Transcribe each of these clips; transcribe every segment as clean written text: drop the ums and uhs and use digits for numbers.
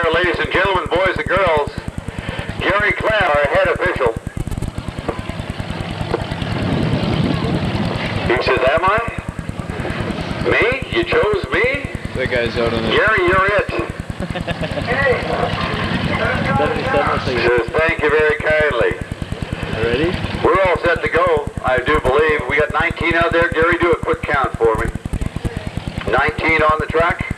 there, ladies and gentlemen, boys and girls. Gary Clare, our head official. He says, am I? Me? You chose me? That guy's out on the... Gary, you're it. He says, thank you very kindly. Ready? We're all set to go, I do believe. We got 19 out there. Gary, do a quick count for me. 19 on the track.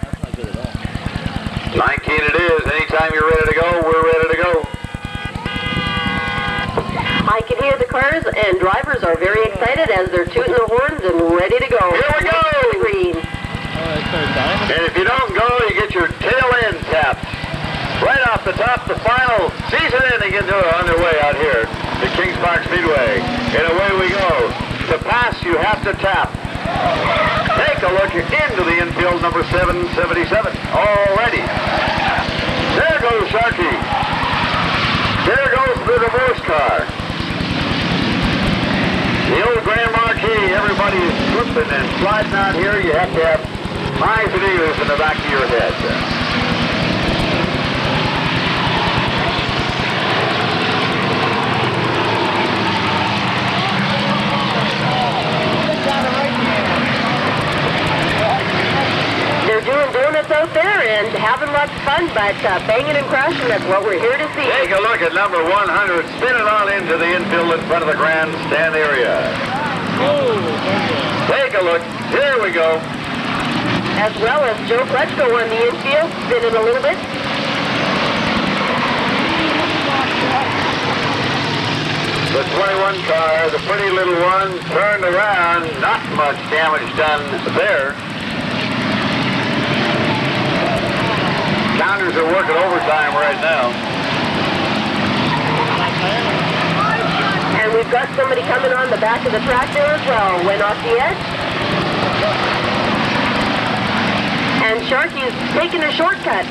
19 it is. Anytime you're ready to go, we're ready to go. I can hear the cars, and drivers are very excited as they're tooting the horns and ready to go. Here we go! Green. And if you don't go, you get your tail end tapped. Right off the top, the final season ending underway out here at Kings Park Speedway. And away we go. To pass, you have to tap. Take a look into the infield, number 777. Already. There goes Sharkey. There goes the divorce car. The old Grand Marquis, everybody is slipping and sliding out here. You have to have eyes and ears in the back of your head. They're doing donuts out there and having lots of fun, but banging and crashing, that's what we're here to see. Take a look at number 100, spinning on into the infield in front of the grandstand area. Take a look, here we go. As well as Joe Kletchko on the infield, spinning a little bit. The 21 car, the pretty little one, turned around, not much damage done there. Counters are working overtime right now. And we've got somebody coming on the back of the track there as well. Went off the edge. And Sharkey's taking a shortcut.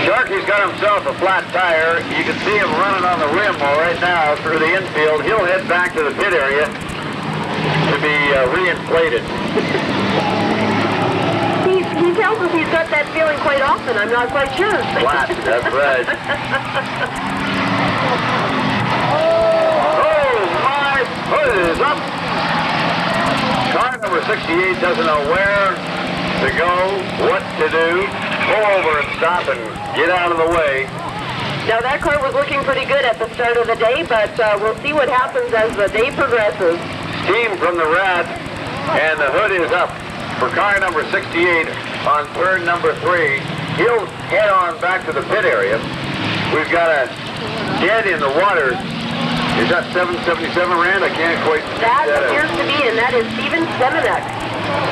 Sharkey's got himself a flat tire. You can see him running on the rim right now through the infield. He'll head back to the pit area to be reinflated. He tells us he's got that feeling quite often. I'm not quite sure. Flat, that's right. Oh, my hood is up. Car number 68 doesn't know where to go, what to do. Pull over and stop and get out of the way. Now that car was looking pretty good at the start of the day, but we'll see what happens as the day progresses. Steam from the rat, and the hood is up for car number 68 on turn number 3. He'll head on back to the pit area. We've got a dead in the water. Is that 777, Rand? I can't quite see that appears to be, and that is Stephan Semiauk.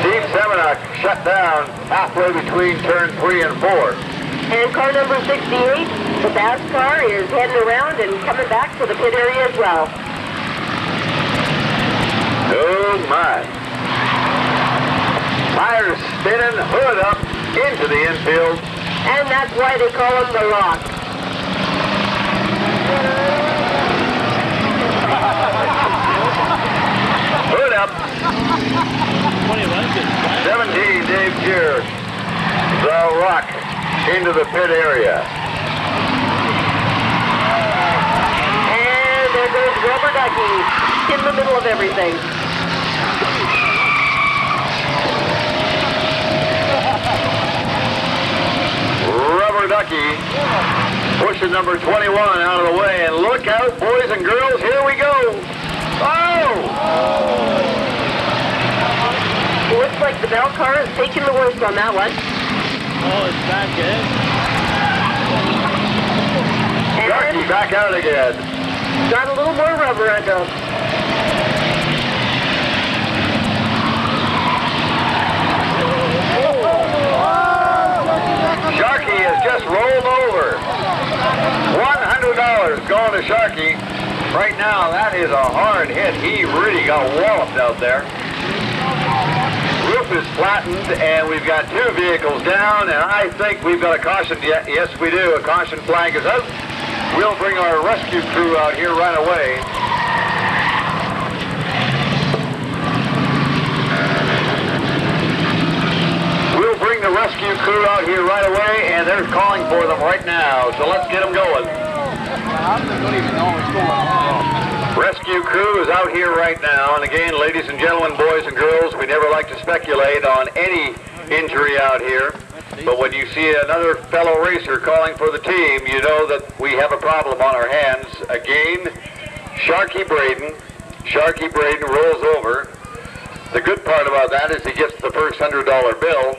Steve Semiauk shut down halfway between turn 3 and 4. And car number 68, the Bast car, is heading around and coming back to the pit area as well. Oh my. Tires spinning, hood up into the infield. And that's why they call him the Lock. Hood up. 17, Dave Scheer. The Rock into the pit area. And there goes Rubber Ducky in the middle of everything. Rubber Ducky pushing number 21 out of the way. And look out, boys and girls, here we go. Oh! Looks like the Bell car is taking the worst on that one. Oh, it's back in. Sharkey back out again. Got a little more rubber under him. Sharkey has just rolled over. $100 going to Sharkey. Right now, that is a hard hit. He really got walloped out there. Roof is flattened, and we've got 2 vehicles down, and I think we've got a caution. Yes, we do. A caution flag is out. We'll bring our rescue crew out here right away. the rescue crew out here right away, and they're calling for them right now. So let's get them going. I don't even know what's going on. Rescue crew is out here right now. And again, ladies and gentlemen, boys and girls, we never like to speculate on any injury out here. But when you see another fellow racer calling for the team, you know that we have a problem on our hands. Again, Sharky Braden rolls over. The good part about that is he gets the first $100 bill.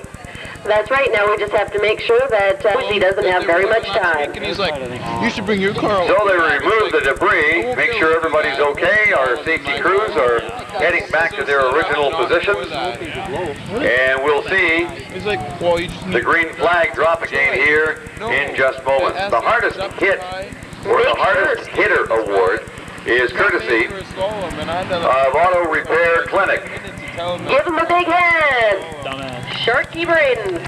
That's right. Now we just have to make sure that he doesn't have very much time. And he's like, you should bring your car over. So they remove the debris, make sure everybody's okay. Our safety crews are heading back to their original positions. And we'll see the green flag drop again here in just moments. The hardest hit, or the hardest hitter award, is courtesy of Auto Repair Clinic. Give him a big hand! Sharky Braden.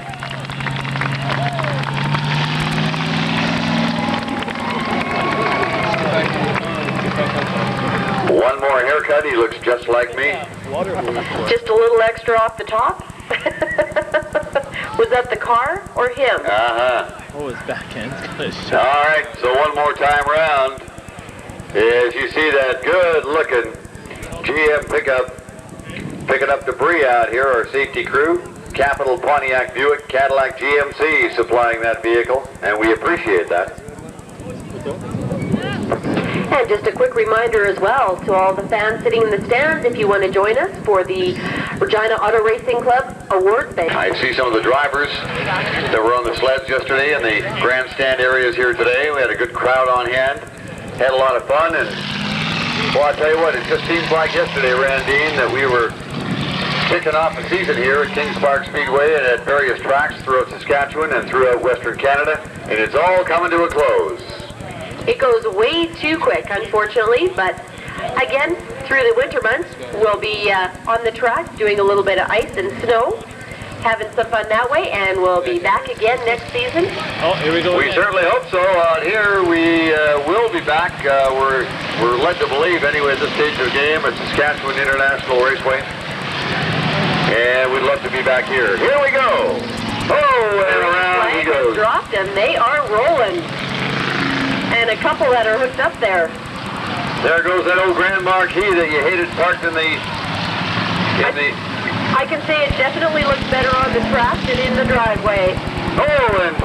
One more haircut, he looks just like me. Just a little extra off the top? Was that the car or him? Uh-huh. Oh, his back end's gonna show. All right, so one more time round. As you see that good-looking GM pickup picking up debris out here, our safety crew, Capital Pontiac Buick Cadillac GMC supplying that vehicle, and we appreciate that. And just a quick reminder as well to all the fans sitting in the stands, if you want to join us for the Regina Auto Racing Club Award Day. I see some of the drivers that were on the sleds yesterday in the grandstand areas here today. We had a good crowd on hand, had a lot of fun, and well, I'll tell you what, it just seems like yesterday, Randine, that we were kicking off the season here at Kings Park Speedway and at various tracks throughout Saskatchewan and throughout Western Canada, and it's all coming to a close. It goes way too quick, unfortunately, but again, through the winter months, we'll be on the track doing a little bit of ice and snow, having some fun that way, and we'll be back again next season. Oh, here we go. We certainly hope so. Out here, we will be back. We're led to believe, anyway, at this stage of the game, at Saskatchewan International Raceway. And we'd love to be back here. Here we go. Oh, and around he goes. Dropped them. They are rolling. And a couple that are hooked up there. There goes that old Grand Marquis that you hated parked in the... I can say it definitely looks better on the track than in the driveway. Oh, and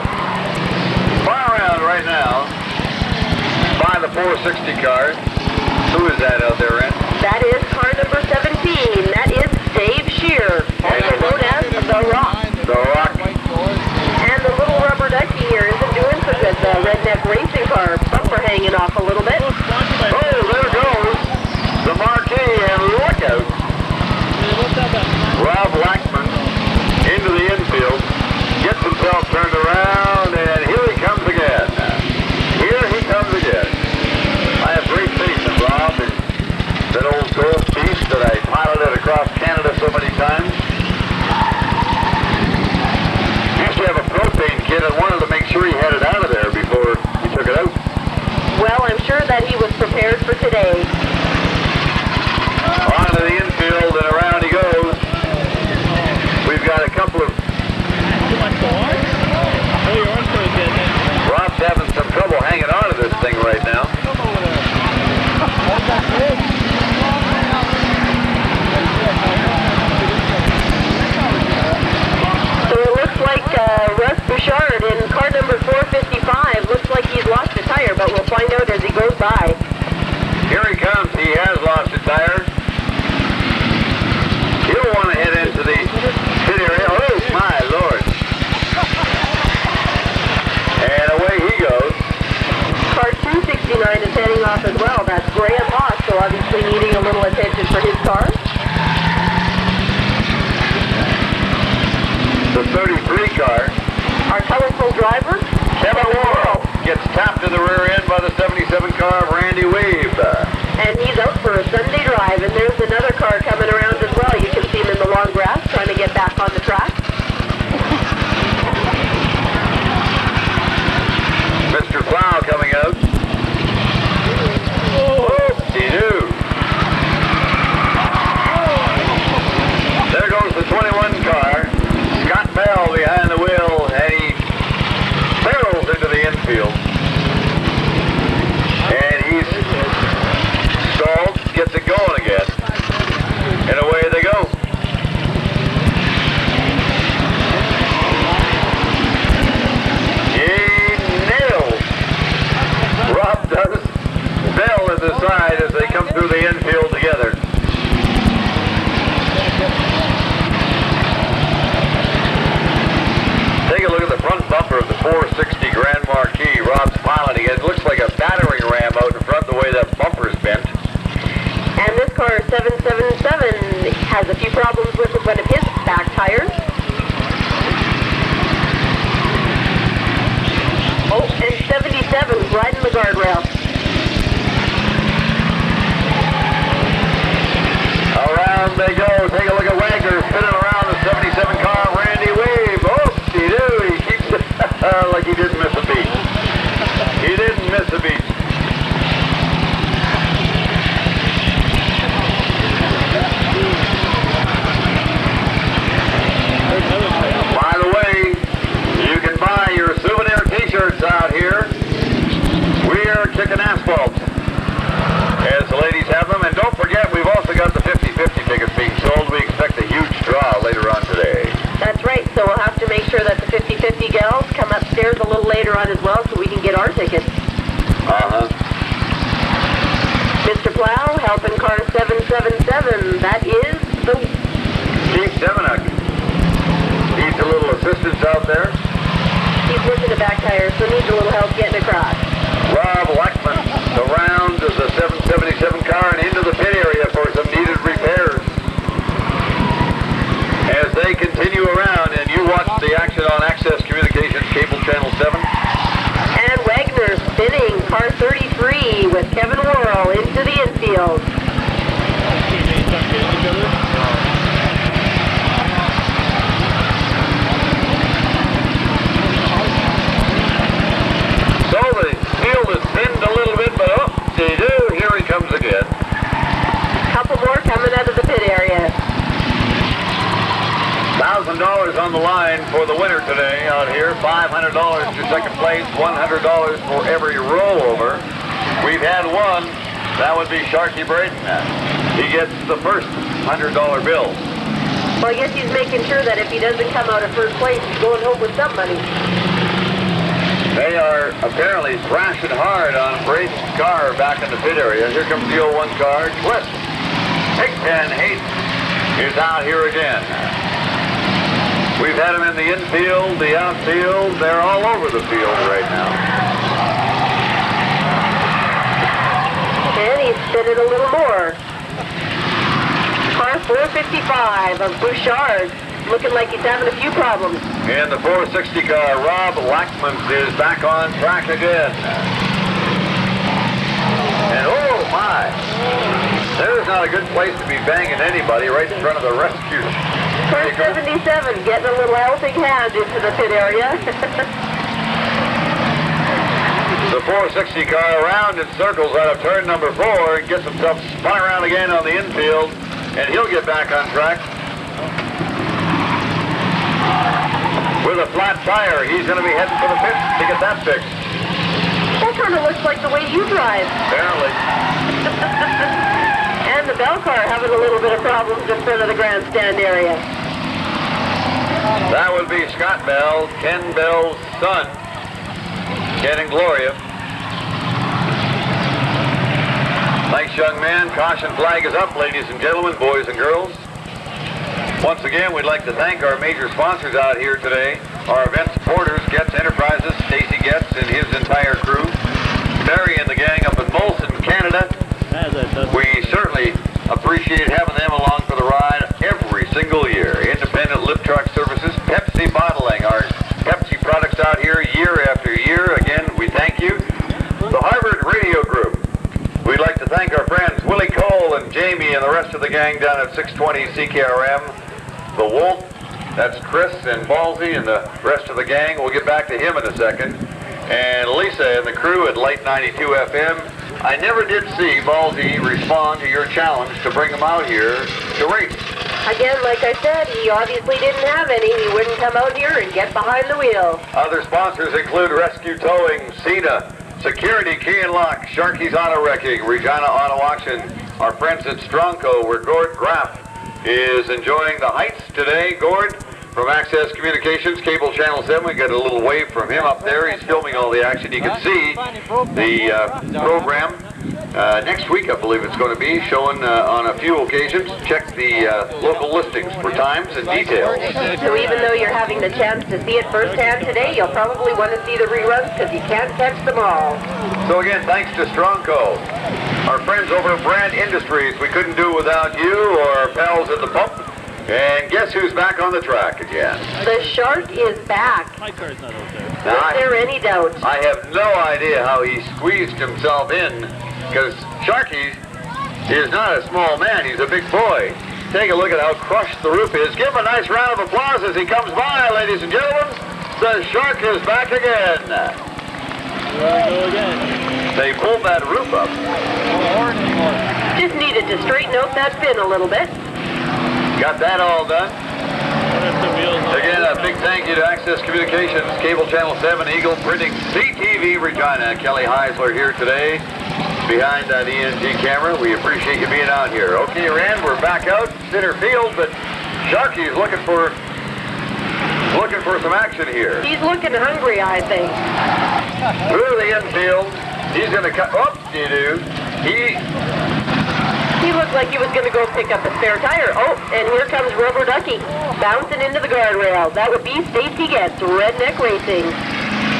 far around right now by the 460 car. Who is that out there, Ren? That is car number 17. That is Dave Scheer, also known as The Rock. The Rock. And the little rubber ducky here isn't doing so good. The redneck racing car bumper hanging off a little bit. Oh, there goes the Marquis, and look out. Rob Lackmantz into the infield, gets himself turned around, and here he comes again. Here he comes again. I have great faith in Rob, and that old gold beast that I piloted across Canada so many times. He used to have a propane kit and wanted to make sure he had it out of there before he took it out. Well, I'm sure that he was prepared for today. On to the infield, and around he goes. We've got a couple of... Rob's having some trouble hanging on to this thing right now. So it looks like Russ Bouchard in car number 455 looks like he's lost a tire, but we'll find out as he goes by. Here he comes. He has lost a tire. He'll want to head into the pit area. Oh, my Lord. And away he goes. Car 269 is heading off as well. That's Graham Haus, so obviously needing a little attention for his car. The 33 car. Our colorful driver, Kevin Worral, gets tapped to the rear end by the 77 car of Randy Wiebe. and he's out for a Sunday drive. And there's another car coming around as well. You can see him in the long grass trying to get back on the track. Mr. Plow coming out. Whoop-de-doo. There goes the 21 car. Scott Bell behind the the side as they come through the infield together. Take a look at the front bumper of the 460 Grand Marquis. Rob's piloting it. It looks like a battering ram out in front the way that bumper's bent. And this car, 777, has a few problems with one of his back tires. Oh, and 77's riding the guardrail. Around they go. Take a look at Wagner spinning around the 77 car. Randy Wiebe. Oh, he keeps it like he didn't miss a beat. He didn't miss a beat. By the way, you can buy your souvenir t-shirts out here. We're kicking asphalt, as the ladies have them. And don't forget, we've also got the 50-50 tickets being sold. We expect a huge draw later on today. That's right, so we'll have to make sure that the 50-50 gals come upstairs a little later on as well so we can get our tickets. Mr. Plow, helping car 777, that is the... Stephan Semiauk. Needs a little assistance out there. He's looking at back tires, so needs a little help getting across. Rob Lackmantz around the 777 car and into the pit area for some needed repairs. As they continue around, and you watch the action on Access Communications Cable Channel 7. And Wagner spinning car 33 with Kevin Worral into the infield. So the field is thinned a little bit, but oh, they do. Here he comes again. Couple more coming out of the pit area. $1,000 on the line for the winner today out here. $500 to second place, $100 for every rollover. We've had one. That would be Sharky Braden. He gets the first $100 bill. Well, I guess he's making sure that if he doesn't come out of first place, he's going home with some money. They are apparently thrashing hard on Braden's car back in the pit area. Here comes the 01 car. Cliff Hayden is out here again. We've had them in the infield, the outfield. They're all over the field right now. And he's spinning a little more. Car 455 of Bouchard. Looking like he's having a few problems. And the 460 car, Rob Lackmantz, is back on track again. And oh my, there's not a good place to be banging anybody right in front of the rescue. Car 77 getting a little helping hand into the pit area. The 460 car around in circles out of turn number 4 and gets himself spun around again on the infield, and he'll get back on track. With a flat tire, he's going to be heading for the pit to get that fixed. That kind of looks like the way you drive. Apparently. And the Bell car having a little bit of problems in front of the grandstand area. That would be Scott Bell, Ken Bell's son, Ken and Gloria. Thanks, young man. Caution flag is up, ladies and gentlemen, boys and girls. Once again, we'd like to thank our major sponsors out here today. Our event supporters, Getz Enterprises, Stacey Getz and his entire crew. Barry and the gang up in Molson, Canada. We certainly appreciate having them along for the ride every single year. Independent Lift Truck Services, Pepsi Bottling, our Pepsi products out here year after year. Again, we thank you. The Harvard Radio Group. We'd like to thank our friends Willie Cole and Jamie and the rest of the gang down at 620 CKRM. The Wolf, that's Chris and Ballsy and the rest of the gang. We'll get back to him in a second. And Lisa and the crew at Light 92 FM. I never did see Ballsy respond to your challenge to bring him out here to race. Again, like I said, he obviously didn't have any. He wouldn't come out here and get behind the wheel. Other sponsors include Rescue Towing, Cena, Security Key and Lock, Sharky's Auto Wrecking, Regina Auto Auction, our friends at Strongco, where Gord Graff is enjoying the heights today. Gord from Access Communications, Cable Channel 7. We got a little wave from him up there. He's filming all the action. You can see the program next week, I believe it's going to be, showing on a few occasions. Check the local listings for times and details. So even though you're having the chance to see it firsthand today, you'll probably want to see the reruns because you can't catch them all. So again, thanks to Strongco. Our friends over at Brand Industries, we couldn't do without you or our pals at the pump. And guess who's back on the track again? The Shark is back. My car's not out there. Is there any doubt? I have no idea how he squeezed himself in, because Sharky is not a small man, he's a big boy. Take a look at how crushed the roof is. Give him a nice round of applause as he comes by, ladies and gentlemen. The Shark is back again. There we go again. They pulled that roof up. No horn anymore. Just needed to straighten out that fin a little bit. Got that all done. Again, a big thank you to Access Communications, Cable Channel 7, Eagle Printing, CTV Regina. Kelly Heisler here today behind that ENG camera. We appreciate you being out here. Okay, Rand, we're back out center field, but Sharky's looking for some action here. He's looking hungry, I think. Through the infield, he's going to cut. Oh, you do. He looked like he was going to go pick up a spare tire. Oh, and here comes Rubber Ducky, bouncing into the guardrail. That would be Stacey Getz, Redneck Racing.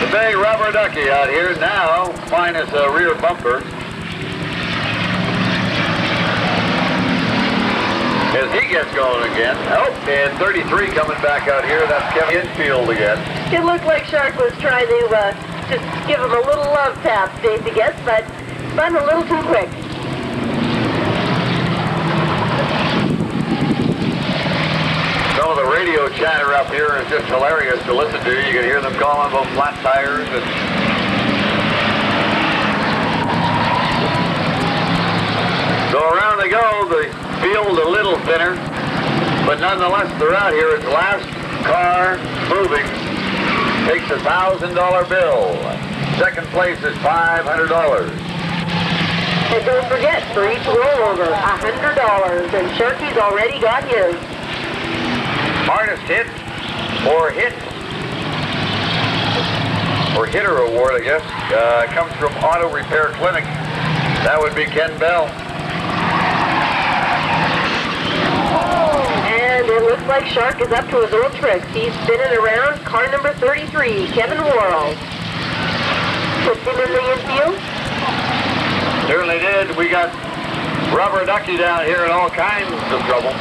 The big Rubber Ducky out here now, minus a rear bumper. As he gets going again. Oh, and 33 coming back out here. That's Kevin Infield again. It looked like Shark was trying to just give him a little love tap, Stacey Getz, but spun a little too quick. Some of the radio chatter up here is just hilarious to listen to. You can hear them calling about flat tires. And so around they go. The field a little thinner, but nonetheless they're out here. It's last car moving. Takes a $1,000 bill. Second place is $500. And don't forget, for each rollover, $100. And Sharky's already got his. Hardest hit or hitter award, I guess, comes from Auto Repair Clinic. That would be Ken Bell. And it looks like Shark is up to his old tricks. He's spinning around car number 33, Kevin Worral. Puts him in the infield. Certainly did. We got Rubber Ducky down here in all kinds of trouble.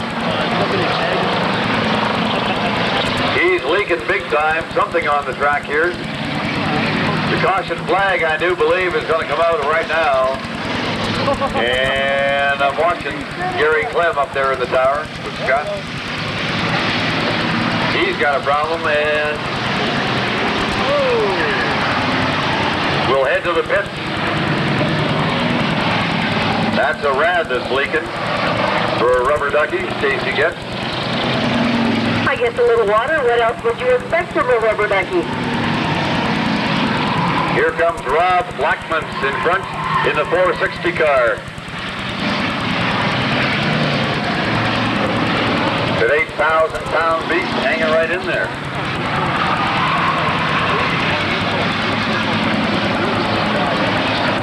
He's leaking big time. Something on the track here. The caution flag, I do believe, is going to come out right now. And I'm watching Gary Clem up there in the tower with Scott. He's got a problem, and we'll head to the pits. That's a rad that's leaking for a Rubber Ducky, Stacey Getz. I guess a little water. What else would you expect from a Rubber Ducky? Here comes Rob Lackmantz in front in the 460 car. That 8,000-pound beast hanging right in there.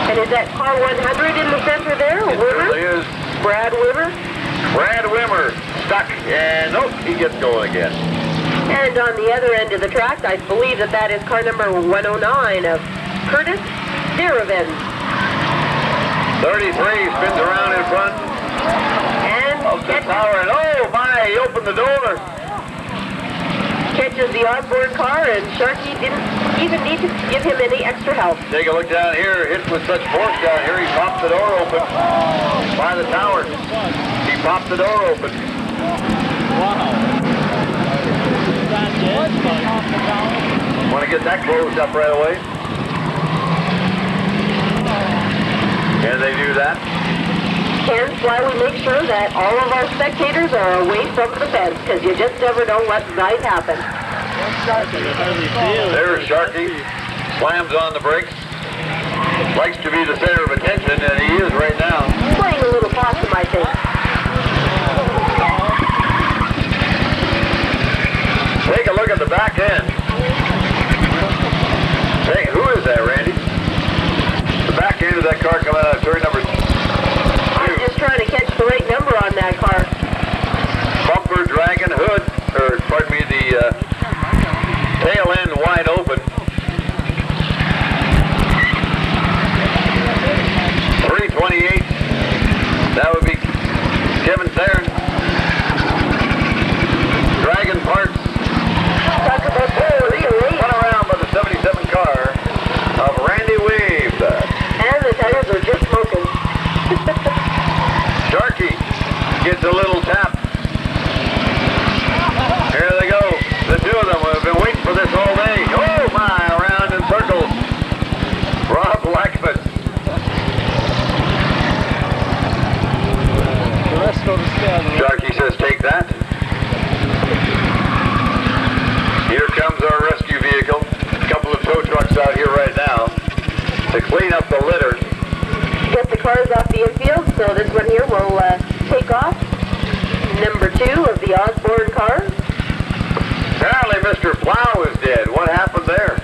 And is that car 100 in the center there? It Wimmer? really is. Brad Wimmer? Brad Wimmer stuck, and oh, he gets going again. And on the other end of the track, I believe that is car number 109 of Curtis Derorin. 33 spins around in front And of the tower, and oh my, he opened the door. catches the Osborne car, and Sharky didn't even need to give him any extra help. Take a look down here, hit with such force down here, he popped the door open by the tower. He popped the door open. Wow. Want to get that closed up right away. And they do that. Hence why we make sure that all of our spectators are away from the fence, because you just never know what might happen. There's Sharky. Slams on the brakes. Likes to be the center of attention, and he is right now. Playing a little possum, I think. Take a look at the back end. Hey, who is that, Randy? The back end of that car coming out of turn number So this one here will take off. Number 2 of the Osborne car. Apparently Mr. Plow is dead. What happened there?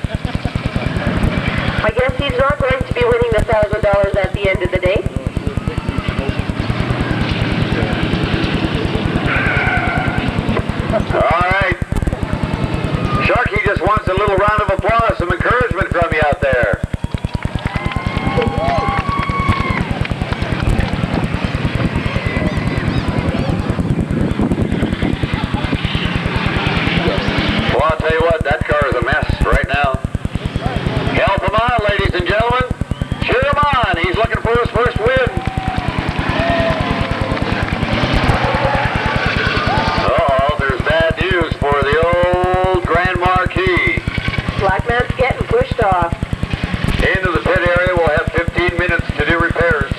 I guess he's not going to be winning the $1,000 at the end of the day. All right. Sharky just wants a little round of applause, some encouragement from you out there. Well, I'll tell you what, that car is a mess right now. Help him on, ladies and gentlemen. Cheer him on. He's looking for his first win. Uh-oh, there's bad news for the old Grand Marquis. Lackmantz getting pushed off. Into the pit area, we'll have 15 minutes to do repairs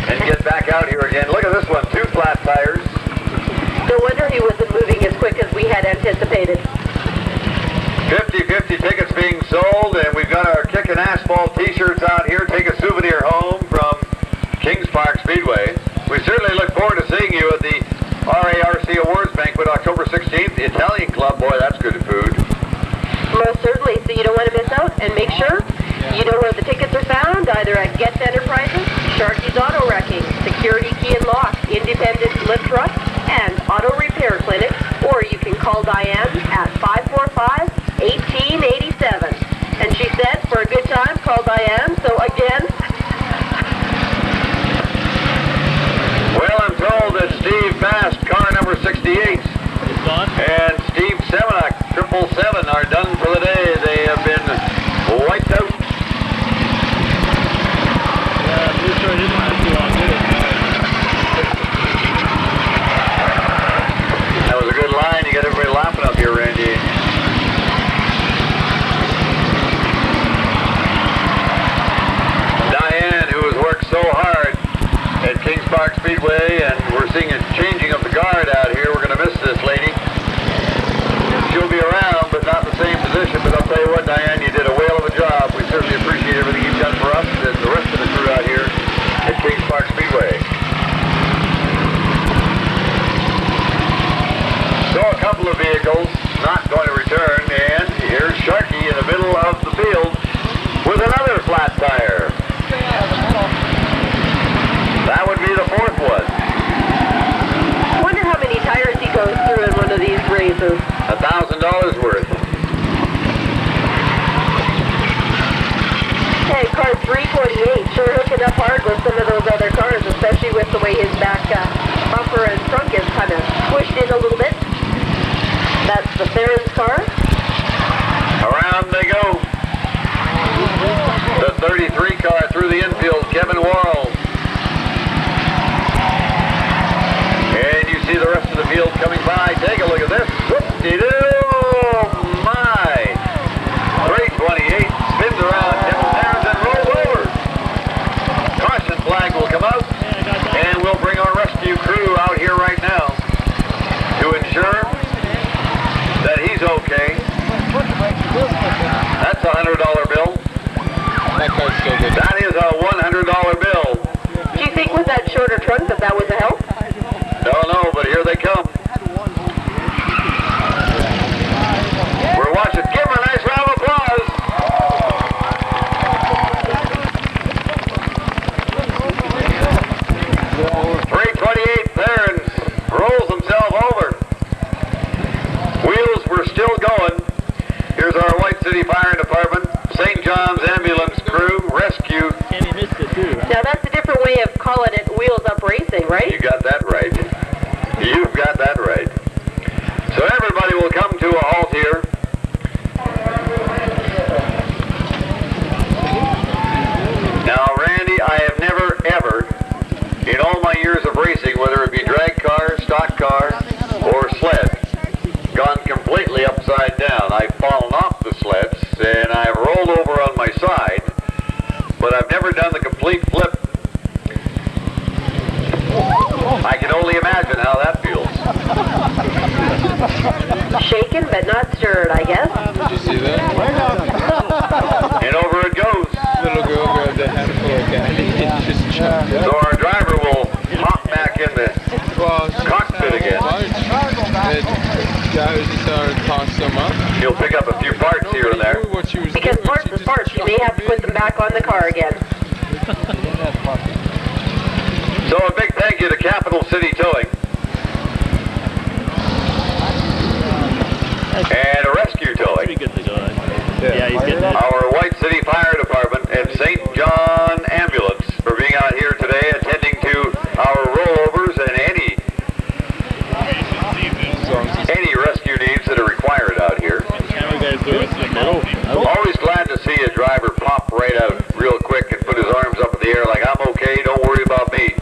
and get back out here again. Look at this one, 2 flat tires. No wonder he wasn't moving as quick as we had anticipated. 50-50 tickets being sold, and we've got our Kickin' Asphalt t-shirts out here. Take a souvenir home from Kings Park Speedway. We certainly look forward to seeing you at the RARC Awards Banquet October 16th. The Italian Club, boy, that's good food. Most certainly, so you don't want to miss out, and make sure you know where the tickets are found, either at Getz Enterprises, Sharky's Auto Wrecking, Security Key and Lock, Independent Lift Truck, and Auto Repair Clinic, or you can call Diane at 545-1887. And she said, for a good time, call Diane. So again, well, I'm told that Steve Bast, car number 68, and Steve Semiauk, 777, are done for the day. They have been wiped out. That was a good line. You got everybody laughing up here, Randy. Diane, who has worked so hard at Kings Park Speedway, and we're seeing a changing of the guard out here. We're going to miss this lady. She'll be around, but not in the same position. But I'll tell you what, Diane, you did a whale of a job. We certainly appreciate everything you've done for us and the rest of the crew out here at Kings Park Speedway. So a couple of vehicles not going to return, and here's Sharky in the middle of the field with another flat tire. That would be the 4th one. I wonder how many tires he goes through in one of these races. $1,000 worth. Okay, car 348, sure hooking up hard with some of those other cars, especially with the way his back bumper and trunk is kind of squished in a little bit. That's the Therens car. Around they go. The 33 car through the infield, Kevin Worral. And you see the rest of the field coming by. Take a look at this. Whoop-de-doo! Oh, my! 328 spins around Kevin Therens and rolls over. Caution flag will come out, and we'll bring our rescue crew out here right now to ensure that he's okay. That's a $100 bill. That is a $100 bill. Do you think with that shorter trunk that was a help? Don't know, but here they come. We're watching. Give her a nice round of applause. .328 Therens rolls himself over. Wheels were still going. Here's our White City Fire Department, St. John's Ambulance crew, rescue. And he missed it too. Now that's a different way of calling it wheels up racing, right? You got that right. You've got that right. So everybody will come to a halt here. Now, Randy, I have never, ever, in all my years of racing, whether it be drag car, stock car, or sled, gone completely upside down. I've fallen off the sleds, and I've rolled over on my side, but I've never done the complete flip. I can only imagine how that feels. Shaken but not stirred, I guess. Did you see that? And over it goes. Little girl grabbed a handful of candy and just jumped up. So our driver will He'll pick up a few parts here and there. Because parts is parts, you may have to put them back on the car again. So a big thank you to Capital City Towing. And Rescue Towing. Pretty good to go. Yeah, he's getting that. Our White City Fire Department and St. John Ambulance for being out here today attending to our rollovers and any rescue needs that are required out here. Always glad to see a driver pop right out real quick and put his arms up in the air like, I'm okay, don't worry about me.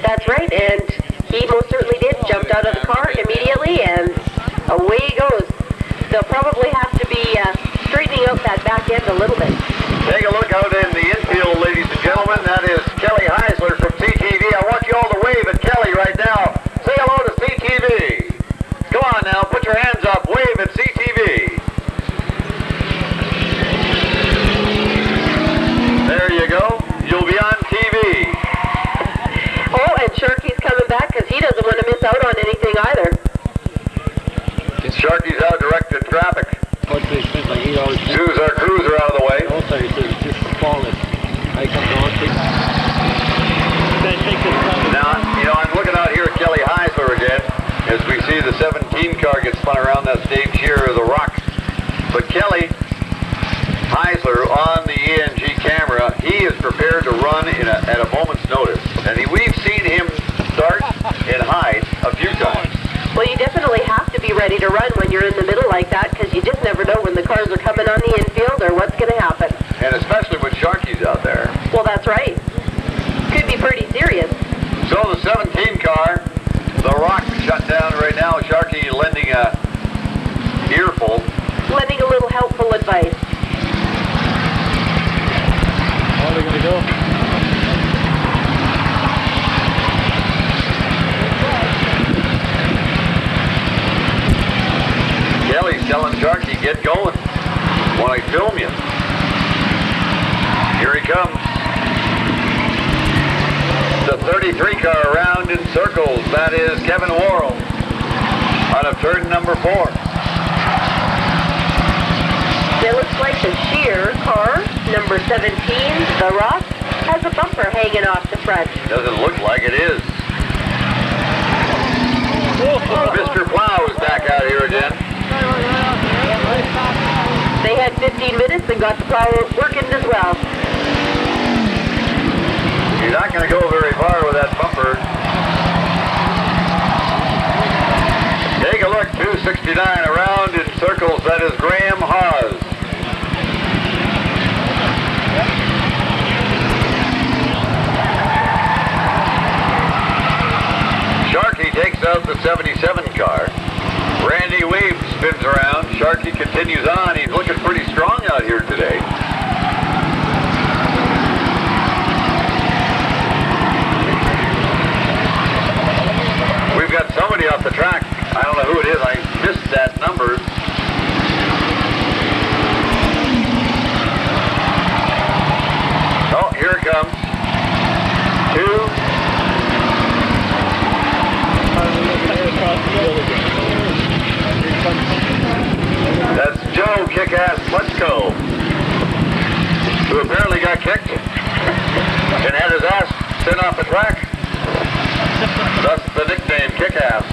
That's right, and he most certainly did. Jumped out of the car immediately, and away he goes. They'll probably have to be straightening out that back end a little bit. Take a look out in the infield, ladies and gentlemen. That is Kelly Heisler from CTV. I want you all to wave at Kelly right now. Say hello to CTV. Come on now, put your hands up. Wave at CTV. There you go. You'll be on TV. Oh, and Sharky's coming back because he doesn't want to miss out on anything either. Sharky's out directed traffic. Sue's our cruiser out of the way. Now, you know, I'm looking out here at Kelly Heisler again as we see the 17 car get spun around. That's Dave Scheer of the Rock. But Kelly Heisler on the ENG camera, he is prepared to run at a moment's notice. And we've seen him start and hide a few times. Well, you definitely have to be ready to run when you're in the middle like that because you just never know when the cars are coming on the infield or what's going to happen. And especially when Sharky's out there. Well, that's right. Could be pretty serious. So the 17 car, the Rock shut down right now. Sharky lending a earful. Lending a little helpful advice. How are they going to go? Kelly's telling Sharky, get going. Want I film you? Here he comes. The 33 car around in circles. That is Kevin Worral out of turn number 4. It looks like the Scheer car, number 17, the Rock, has a bumper hanging off the front. Doesn't look like it is. Mr. Plow is back out here again. They had 15 minutes and got the plow working as well. You're not going to go very far with that bumper. Take a look, 269 around in circles. That is Graham Haus. Sharky takes out the 77 car. Randy Wiebe spins around. Sharky continues on. He's looking pretty strong out here today. We've got somebody off the track. I don't know who it is. I missed that number. Oh, here it comes. 2. That's Joe Kick-Ass Kletchko, who apparently got kicked and had his ass sent off the track. Thus the nickname Kick-Ass.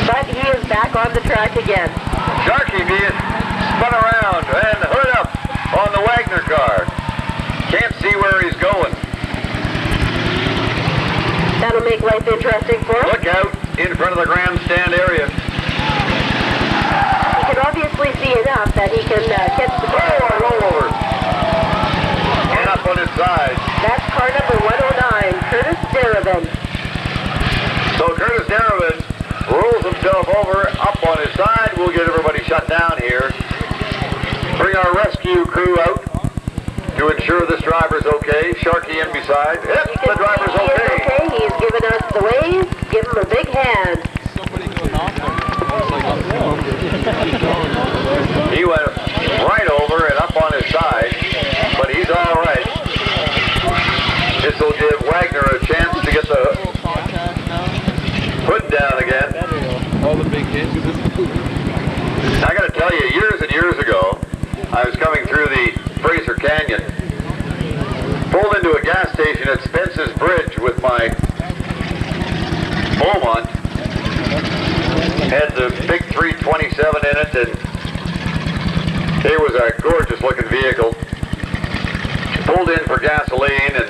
But he is back on the track again. Sharky being spun around and hood up on the Wagner car. Can't see where he's going. That'll make life interesting for him. Look out in front of the grandstand area. He can obviously see enough that he can catch the car. Oh, a rollover. And up on his side. That's car number 109, Curtis Derorin. So Curtis Derorin rolls himself over, up on his side. We'll get everybody shut down here. Bring our rescue crew out to ensure this driver's okay. Sharky in beside. Yep, the driver's okay. He's giving us the wave. Give him a big hand. He went right over and up on his side, but he's all right. This will give Wagner a chance to get the hood down again. coming through the Fraser Canyon. Pulled into a gas station at Spence's Bridge with my Beaumont. Had the big 327 in it, and it was a gorgeous looking vehicle. Pulled in for gasoline and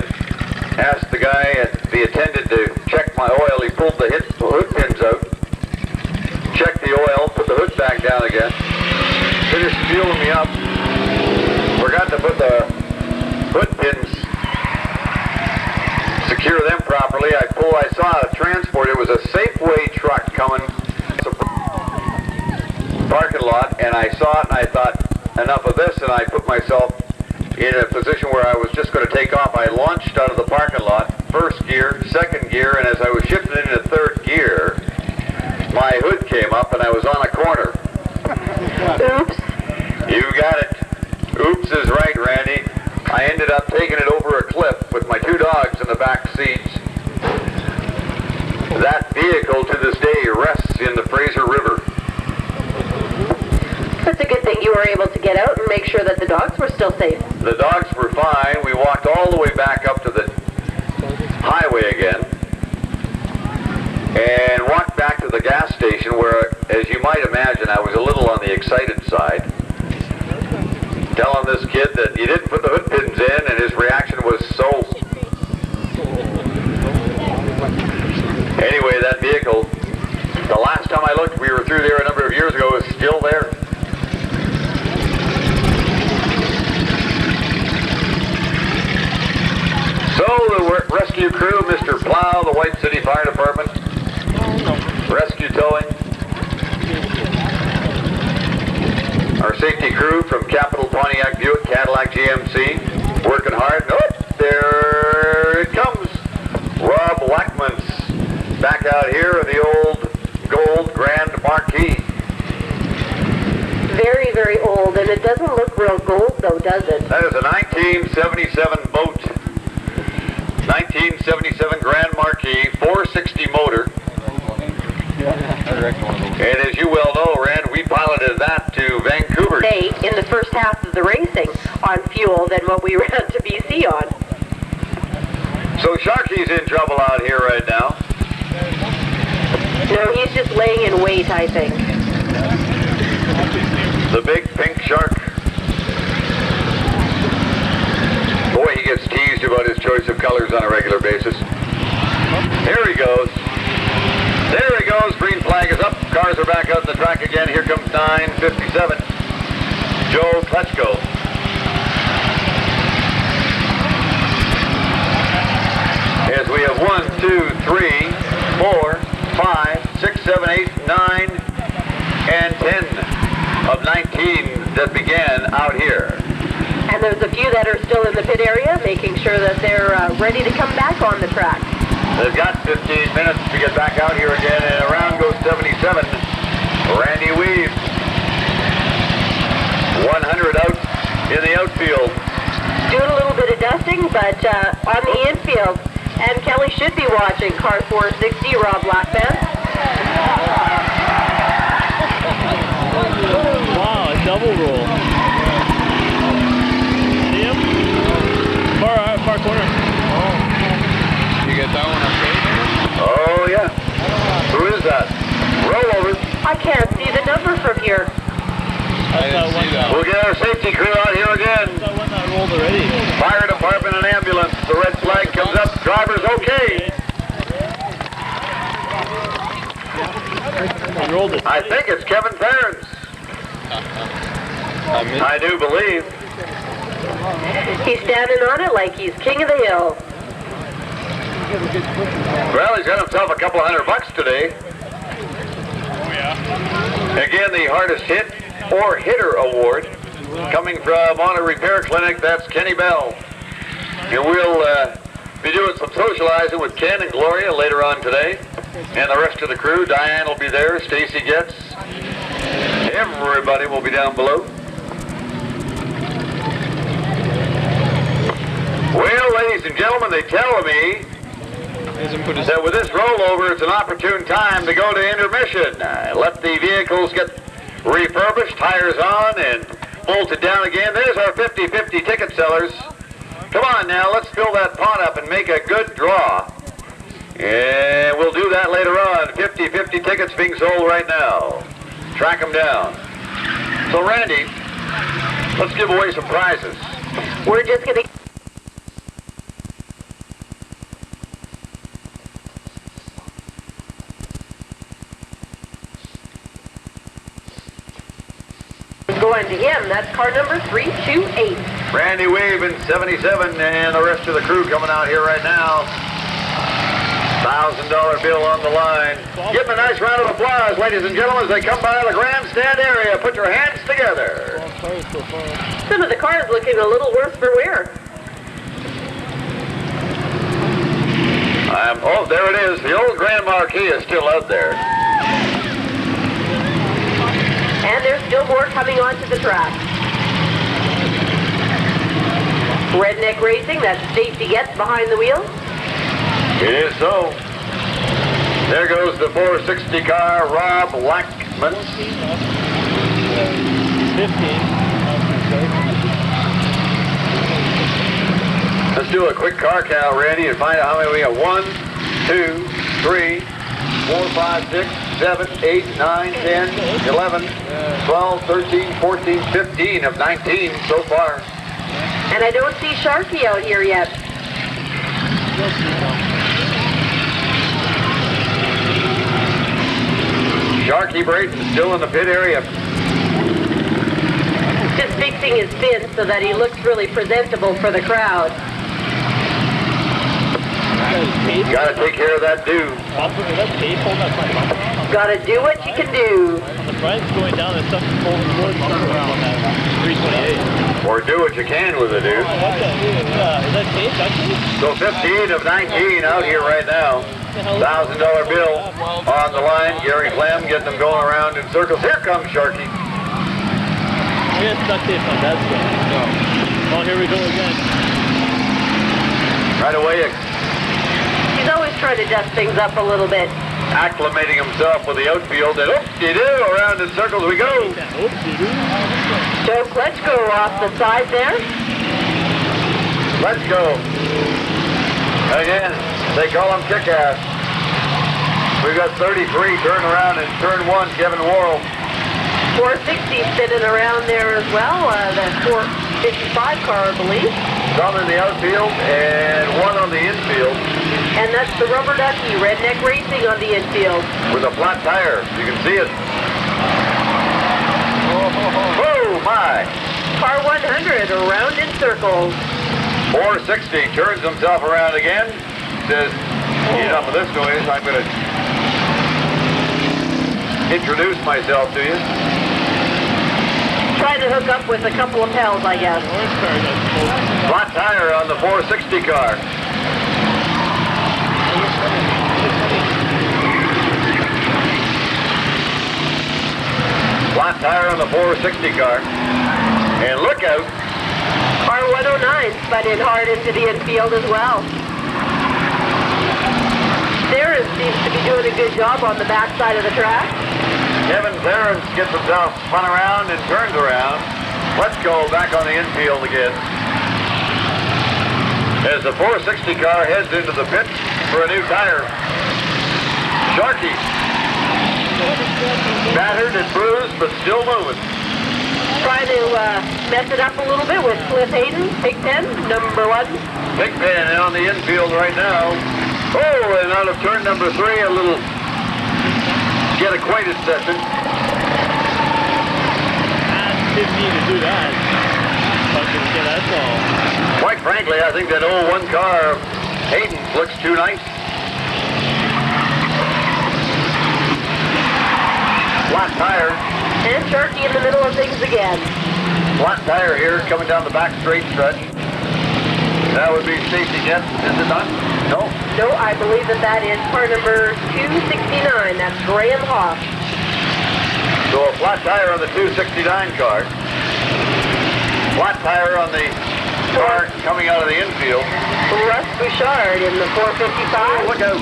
asked the guy, the attendant, to check my oil. He pulled the hood pins out, checked the oil, put the hood back down again, finished fueling me up, forgot to put the hood pins, secure them properly. I saw a transport. It was a Safeway truck coming parking lot, and I saw it and I thought, enough of this, and I put myself in a position where I was just going to take off. I launched out of the parking lot, first gear, second gear, and as I was shifting into third gear, my hood came up and I was on a corner. Oops. You got it. Oops is right, Randy. I ended up taking it over a cliff with my two dogs in the back seats. That vehicle to this day rests in the Fraser River. That's a good thing you were able to get out and make sure that the dogs were still safe. The dogs were fine. We walked all the way back up to the highway again and walked back to the gas station where, as you might imagine, I was a little on the excited side, telling this kid that you didn't put the hood pins in, and his reaction was so... Anyway, that vehicle, the last time I looked, we were through there a number of years ago, was still there. So the rescue crew, Mr. Plow, the White City Fire Department, rescue towing, our safety crew from Capital, Pontiac, Buick, Cadillac, GMC, working hard. Oh, there it comes. Rob Lackmantz back out here in the old gold Grand Marquis. Very, very old, and it doesn't look real gold though, does it? That is a 1977 boat. 1977 Grand Marquis, 460 motor. And as you well know, Rand, we piloted that to Vancouver. In the first half of the racing on fuel than what we ran to BC on. So Sharky's in trouble out here right now. No, he's just laying in wait, I think. The big pink shark. Boy, he gets teased about his choice of colors on a regular basis. Here he goes. There he goes. Green flag is up. Cars are back out on the track again. Here comes 957. Joe Kletchko. As we have 1, 2, 3, 4, 5, 6, 7, 8, 9, and 10 of 19 that began out here. And there's a few that are still in the pit area, making sure that they're ready to come back on the track. They've got 15 minutes to get back out here again, and around goes 77. Randy Wiebe. 100 out in the outfield. Doing a little bit of dusting, but on the infield. And Kelly should be watching car 460, Rob Lackmantz. Wow, a double roll. See him? Far corner. Oh. You get that one okay? Oh, yeah. Who is that? Roll over. I can't see the number from here. I didn't see that. We'll get our safety crew out here again. That one that rolled already. Fire department and ambulance. The red flag comes up. Driver's okay. He rolled it. I think it's Kevin Therens. I do believe. He's standing on it like he's king of the hill. Well, he's got himself a couple of $100 today. Oh, yeah. Again, the hardest hit or hitter award coming from Auto Repair Clinic. That's Kenny Bell. And we'll be doing some socializing with Ken and Gloria later on today. And the rest of the crew. Diane will be there. Stacey Getz. Everybody will be down below. Well, ladies and gentlemen, they tell me that with this rollover, it's an opportune time to go to intermission. Let the vehicles get refurbished, tires on, and bolted down again. There's our 50-50 ticket sellers. Come on now, let's fill that pot up and make a good draw. And we'll do that later on. 50-50 tickets being sold right now. Track them down. So Randy, let's give away some prizes. We're just going to... Going to him, that's car number 328. Randy Wiebe in 77 and the rest of the crew coming out here right now. $1,000 bill on the line. Give them a nice round of applause, ladies and gentlemen, as they come by the grandstand area. Put your hands together. Some of the cars looking a little worse for wear. Oh, there it is. The old Grand Marquis is still out there. And there's still more coming onto the track. Redneck Racing, that's Stacey Getz behind the wheel. It is so. There goes the 460 car, Rob Lackmantz. 15. Let's do a quick car count, Randy, and find out how many we have. 1, 2, 3, 4, 5, 6, 7, 8, 9, 10, 11, 12, 13, 14, 15 of 19 so far. And I don't see Sharky out here yet. Sharky Braden still in the pit area. Just fixing his fin so that he looks really presentable for the crowd. Got to take care of that dude. Got to do what you can do. The front's going down and stuff is pulling the wood around that 328. Or do what you can with it, dude. Is that tape, actually? So 15 of 19 out here right now. $1,000 bill on the line. Gary Clem getting them going around in circles. Here comes Sharky. We got duct tape on that side. Oh, here we go again. Right away, He's always trying to dust things up a little bit. acclimating himself with the outfield. And oop-de-doo, around in circles we go. Joe Kletchko off the side there. Let's go. Again, they call him kick-ass. We've got 33 turn around in turn one, Kevin Worral. 460 spinning around there as well. That 455 car, I believe. Some in the outfield and one on the infield. And that's the Rubber Ducky, Redneck Racing on the infield. With a flat tire. You can see it. Oh, my. Car 100 around in circles. 460 turns himself around again. Says, enough of this noise. I'm going to introduce myself to you. Trying to hook up with a couple of pals, I guess. Flat tire on the 460 car. Flat tire on the 460 car. And look out. Car 109 spun in hard into the infield as well. Therens seems to be doing a good job on the backside of the track. Kevin Therens gets himself spun around and turns around. Let's go back on the infield again. As the 460 car heads into the pit for a new tire. Sharky. Battered and bruised, but still moving. Trying to mess it up a little bit with Cliff Hayden, Big Pen, number 1. Big Pen on the infield right now. Oh, and out of turn number 3, a little get acquainted session. Didn't need to do that. Fucking that's all. Quite frankly, I think that 01 car of Hayden looks too nice. Flat tire. And Sharky in the middle of things again. Flat tire here coming down the back straight stretch. That would be Stacey Getz, is it not? No? No, I believe that is car number 269. That's Graham Haus. So a flat tire on the 269 car. Flat tire on the car coming out of the infield. Russ Bouchard in the 455. Oh, look out.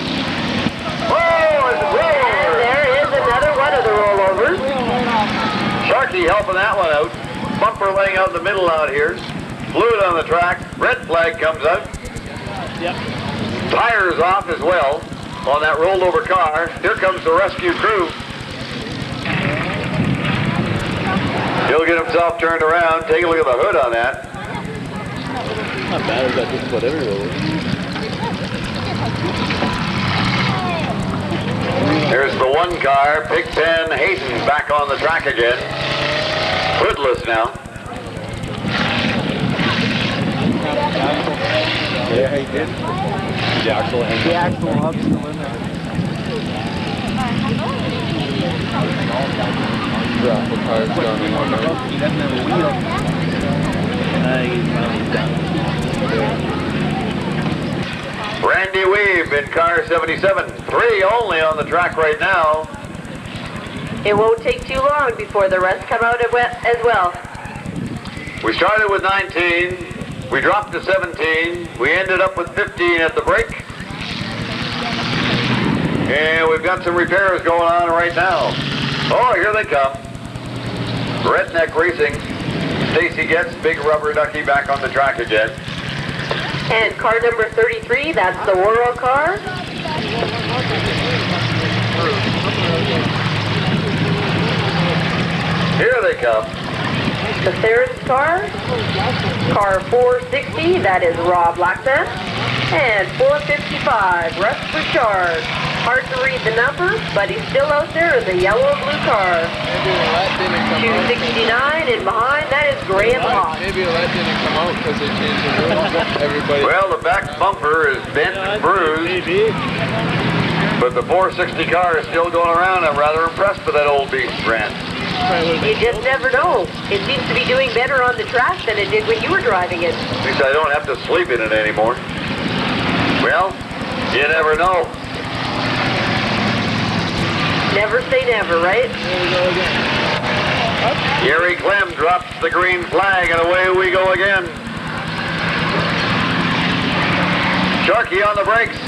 Oh, it's a roller. And there is another one of the rollovers. Sharky helping that one out. bumper laying out in the middle out here. Fluid on the track. Red flag comes out. Yep. Tires off as well on that rolled over car. Here comes the rescue crew. He'll get himself turned around. Take a look at the hood on that. Not bad, I've got just about everywhere. There's the one car, Stephan Hayden back on the track again. Hoodless now. Yeah, he did. The axle hub's still in there. The car's gone in one minute. He doesn't have a wheel. He's finally down. Randy Wiebe in car 77. 3 only on the track right now. It won't take too long before the rest come out as well. We started with 19. We dropped to 17. We ended up with 15 at the break. And we've got some repairs going on right now. Oh, here they come. Redneck Racing. Stacey Getz, big rubber ducky back on the track again. And car number 33, that's the Worral car. Here they come. The Therens car. Car 460, that is Rob Lackmantz. And 455, Russ Bouchard. Hard to read the number, but he's still out there in the yellow and blue car. Maybe the light didn't come out. 269, and behind that is Graham Haus. Maybe the light didn't come out because they changed the rules. Everybody. Well, the back bumper is bent and bruised, Maybe. but the 460 car is still going around. I'm rather impressed with that old beast, Grant. You just never know. It seems to be doing better on the track than it did when you were driving it. At least I don't have to sleep in it anymore. Well, you never know. Never say never, right? There we go again. Gary Clem drops the green flag, and away we go again. Sharkey on the brakes.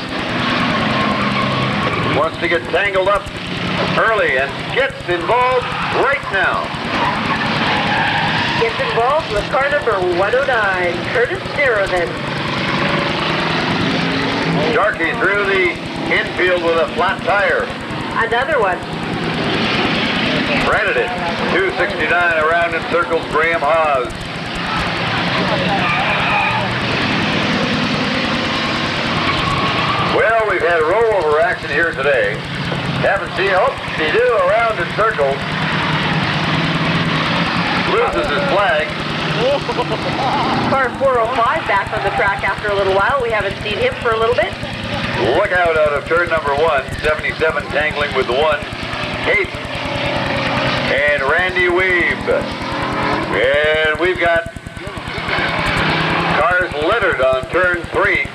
Wants to get tangled up early and gets involved right now. Gets involved with car number 109, Curtis Derorin. Sharkey through the infield with a flat tire. Another one. Rented it. 269 around in circles, Graham Haus. Well, we've had rollover action here today. Haven't seen, they do around in circles. Loses his flag. Car 405 back on the track after a little while. We haven't seen him for a little bit. Look out of turn number 1. 77 tangling with the 1. Hayden and Randy Wiebe. And we've got cars littered on turn 3.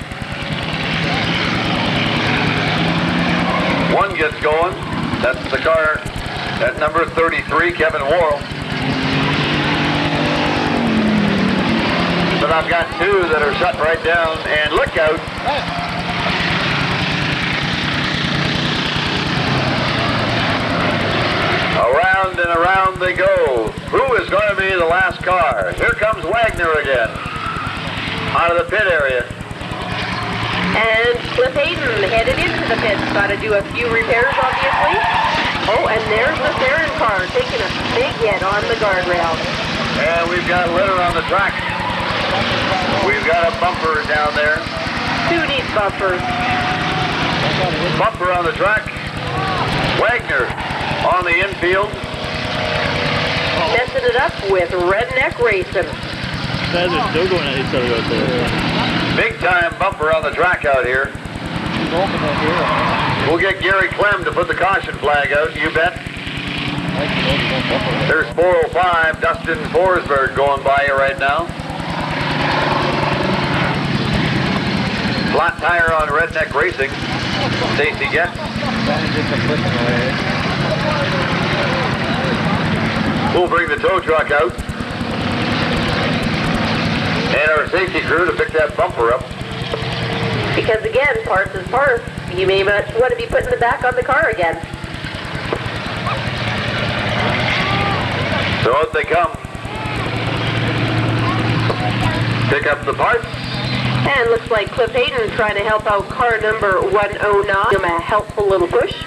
One gets going. That's the car at number 33, Kevin Worral. But I've got 2 that are shut right down, and look out. Around and around they go. Who is going to be the last car? Here comes Wagner again. Out of the pit area. And Cliff Hayden headed into the pits. Got to do a few repairs, obviously. Oh, and there's the Therens car taking a big hit on the guardrail. And we've got litter on the track. We've got a bumper down there. 2 neat bumpers. Bumper on the track. Wagner on the infield. Messing it up with Redneck Racing. Guys are still going at each other out there. Big time bumper on the track out here. We'll get Gary Clem to put the caution flag out, you bet. There's 405, Dustin Forsberg going by you right now. Flat tire on Redneck Racing. Stacey Getz. We'll bring the tow truck out. And our safety crew to pick that bumper up. Because again, parts is parts. You may want to be putting the back on the car again. So out they come. pick up the parts. And looks like Cliff Hayden trying to help out car number 109. Give him a helpful little push.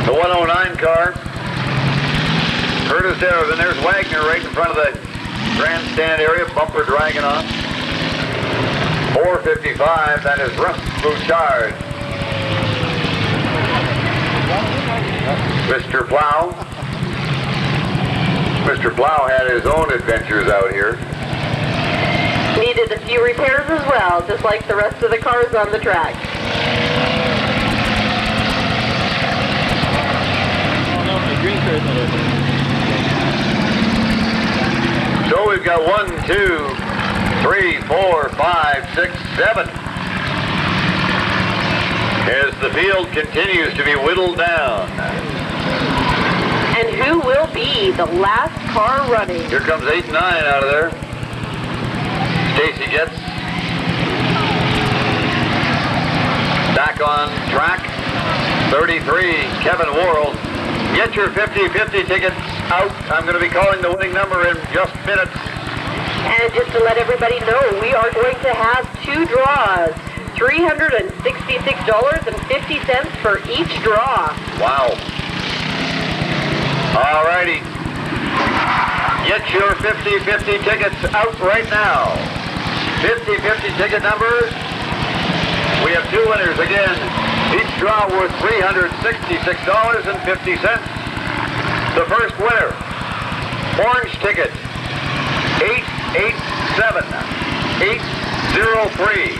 The 109 car. Curtis Derorin. There's Wagner right in front of the grandstand area. Bumper dragging on. 455. That is Russ Bouchard. Mr. Plow. Mr. Plow had his own adventures out here. Needed a few repairs as well, just like the rest of the cars on the track. Oh no, my green car is not open. So we've got 1, 2, 3, 4, 5, 6, 7. As the field continues to be whittled down. And who will be the last car running? Here comes 8 and 9 out of there. Stacey Getz. Back on track. 33, Kevin Worral. Get your 50-50 tickets out. I'm going to be calling the winning number in just minutes. And just to let everybody know, we are going to have 2 draws. $366.50 for each draw. Wow. All righty. Get your 50-50 tickets out right now. 50-50 ticket numbers. We have 2 winners again. Each draw worth $366.50. The first winner, orange ticket, 887-803.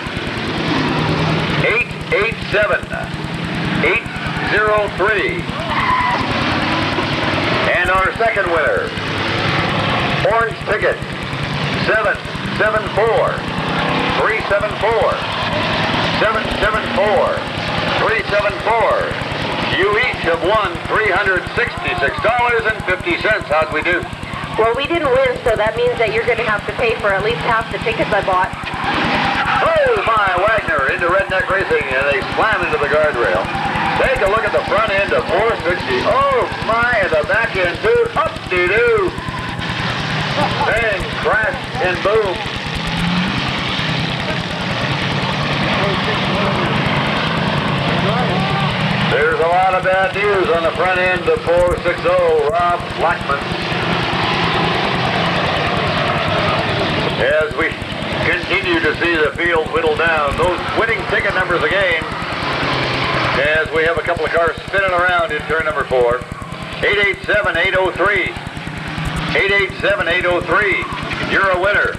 887-803. And our second winner, orange ticket, 774-374. 774-374. You each have won $366.50. How'd we do? Well, we didn't win, so that means that you're going to have to pay for at least half the tickets I bought. Oh my, Wagner into redneck racing, and they slam into the guardrail. Take a look at the front end of 460. Oh my, and the back end too. Up-de-doo. Bang, crash, and boom. There's a lot of bad news on the front end of 460, Rob Lackmantz. As we continue to see the field whittle down, those winning ticket numbers again, as we have a couple of cars spinning around in turn number 4. 887-803. 887-803. You're a winner.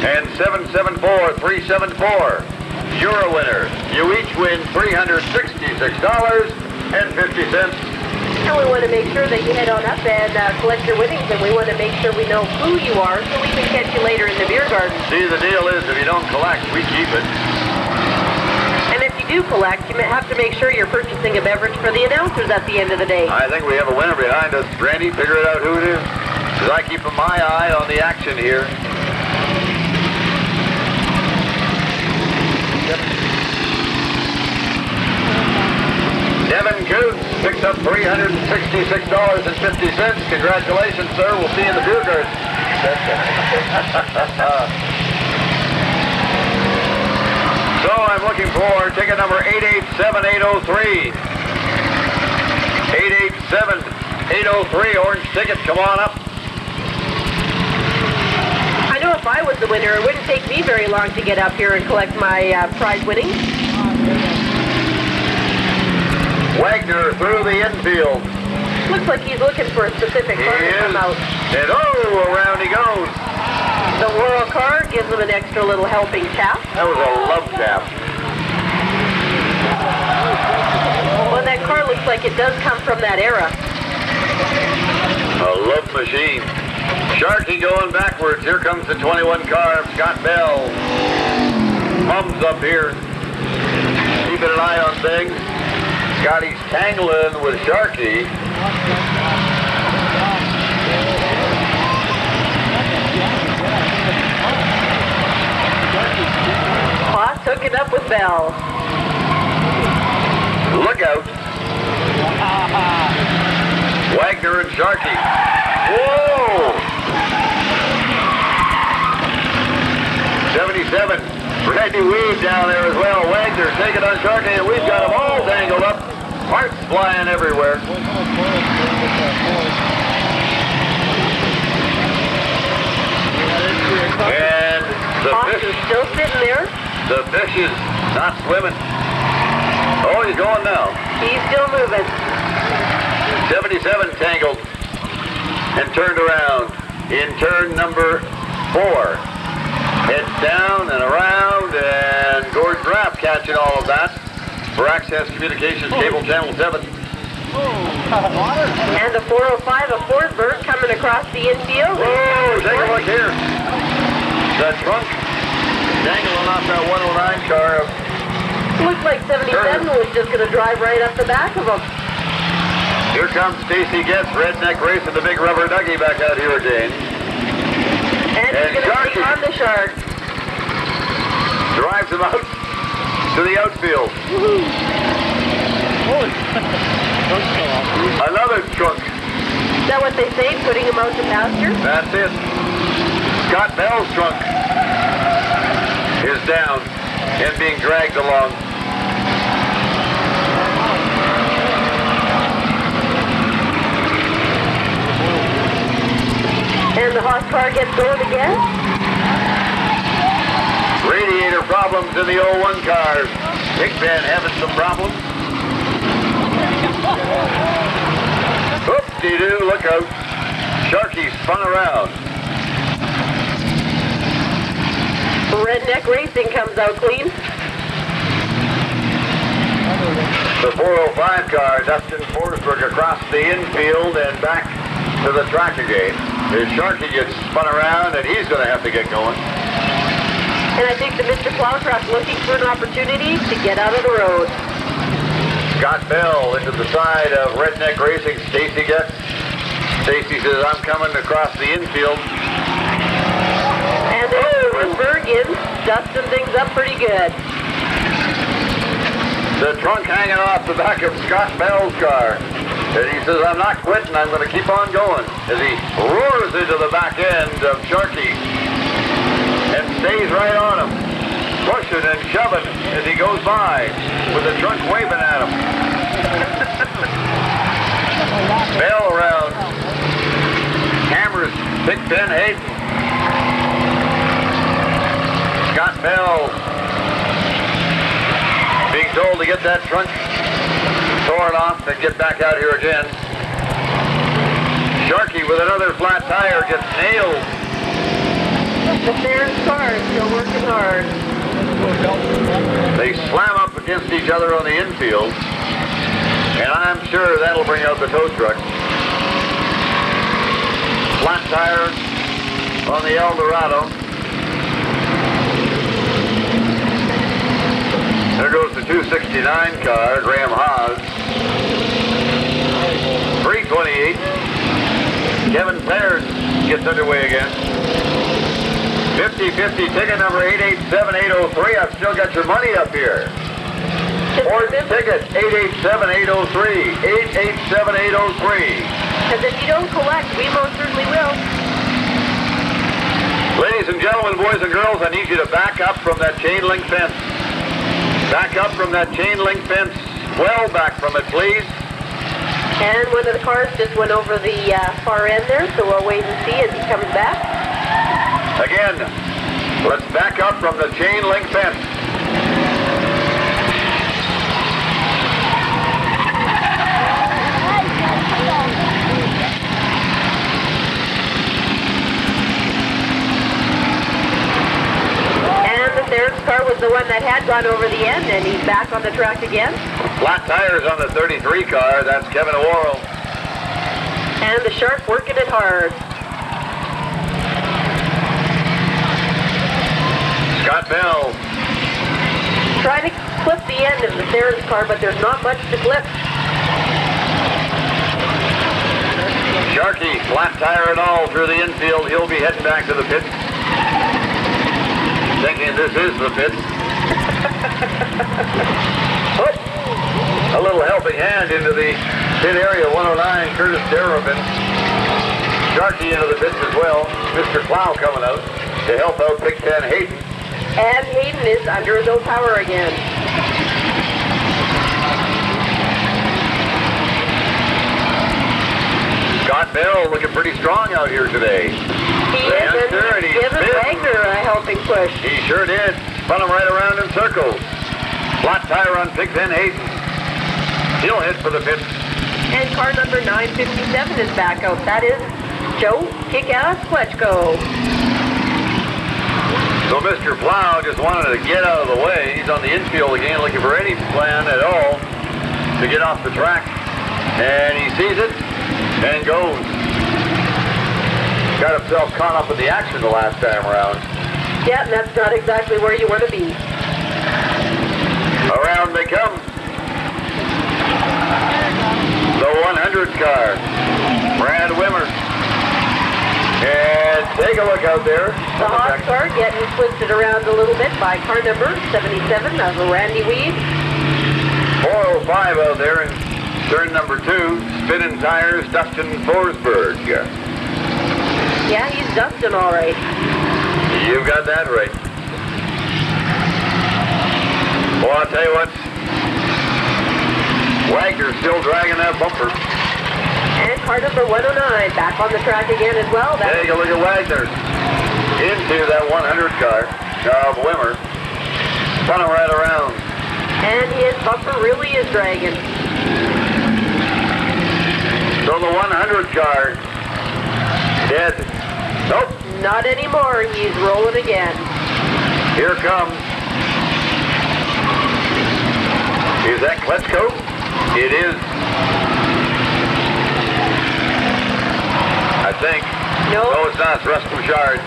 And 774-374. You're a winner. You each win $366.50. And we want to make sure that you head on up and collect your winnings, and we want to make sure we know who you are so we can catch you later in the beer garden. See, the deal is if you don't collect, we keep it. And if you do collect, you have to make sure you're purchasing a beverage for the announcers at the end of the day. I think we have a winner behind us. Randy, figure it out who it is. Because I keep my eye on the action here. Devin Coots picks up $366.50. Congratulations, sir. We'll see you in the beer garden. So I'm looking for ticket number 887-803. 887-803, orange ticket. Come on up. I know if I was the winner, it wouldn't take me very long to get up here and collect my prize winnings. Wagner through the infield. Looks like he's looking for a specific car to come out. And oh, around he goes. The Worral car gives him an extra little helping tap. That was a love tap. Well, that car looks like it does come from that era. A love machine. Sharkey going backwards. Here comes the 21 car. Scott Bell. Mums up here. Keeping an eye on things. Scotty's tangling with Sharkey. Bell. Look out. Wagner and Sharkey. Whoa! 77. Randy Wiebe down there as well. Wagner taking on Sharkey, and we've got them all dangled up. Parts flying everywhere. And the fish is still sitting there. The fish is not swimming. Oh, he's going now. He's still moving. 77 tangled and turned around in turn number 4. Heads down and around, and Gordon Rapp catching all of that for Access Communications Cable Channel 7. And the 405 of Forsberg coming across the infield. Whoa, take a look here. The trunk dangling off that 109 car. Looks like 77 was just going to drive right up the back of him. Here comes Stacey Getz, Redneck Racing, the big rubber ducky back out here again. And he's going to take on the Shark. Drives him out to the outfield. Another trunk. Is that what they say, putting him out to pasture? That's it. Scott Bell's trunk is down and being dragged along. And the Haus car gets going again. Radiator problems in the 01 cars. Big Ben having some problems. Oop-de-doo, look out. Sharkey spun around. Redneck Racing comes out clean. The 405 car, Dustin Forsberg across the infield and back to the track again. His Sharkey gets spun around and he's going to have to get going. And I think the Mr. Plowcraft looking for an opportunity to get out of the road. Scott Bell into the side of Redneck Racing, Stacey Getz. Stacey says, I'm coming across the infield. And there's Forsberg in, dusting things up pretty good. The trunk hanging off the back of Scott Bell's car. And he says, I'm not quitting, I'm going to keep on going. As he roars into the back end of Sharkey and stays right on him, pushing and shoving as he goes by with the trunk waving at him. Bell around. Hammers Big Ben Hayden. Scott Bell being told to get that trunk torn off and get back out here again. Sharkey with another flat tire gets nailed. The Therens car is still working hard. They slam up against each other on the infield, and I'm sure that'll bring out the tow truck. Flat tire on the Eldorado. There goes the 269 car, Graham Haus. 328. Kevin Therens gets underway again. 50-50 ticket number 887803. I've still got your money up here. Fourth ticket 887803. 887803. Because if you don't collect, we most certainly will. Ladies and gentlemen, boys and girls, I need you to back up from that chain link fence. Back up from that chain link fence. Well back from it, please. And one of the cars just went over the far end there, so we'll wait and see as he comes back. Again, let's back up from the chain link fence. And the Therens car was the one that had gone over the end, and he's back on the track again. Flat tires on the 33 car. That's Kevin Worral. And the Shark working it hard. Scott Bell. Trying to clip the end of the Therens car, but there's not much to clip. Sharkey, flat tire and all through the infield. He'll be heading back to the pits. Thinking this is the pits. A little helping hand into the pit area, 109, Curtis Derorin. Sharkey into the pits as well. Mr. Plow coming out to help out Big 10 Hayden. And Hayden is under his own power again. Scott Bell looking pretty strong out here today. He is, and he's given Wagner a helping push. He sure did. Spun him right around in circles. Flat tire on Big 10 Hayden. He'll hit for the pit. And car number 957 is back out. That is Joe Kick-Ass Kletchko. So Mr. Plow just wanted to get out of the way. He's on the infield again looking for any plan at all to get off the track. And he sees it and goes. Got himself caught up in the action the last time around. Yeah, and that's not exactly where you want to be. Around they come. The 100 car. Brad Wimmer. And take a look out there. The Haus car getting twisted around a little bit by car number 77 of Randy Wiebe. 405 out there in turn number 2. Spinning tires, Dustin Forsberg. Yeah, he's Dustin all right. You've got that right. Well, I'll tell you what. Wagner's still dragging that bumper. And car number 109 back on the track again as well. Take a look at Wagner. Into that 100 car of Wimmer. Spun him right around. And his bumper really is dragging. So the 100 car dead. Nope. Not anymore. He's rolling again. Here comes. Is that Kletchko? It is. I think. No. No, it's not. It's Russ Bouchard.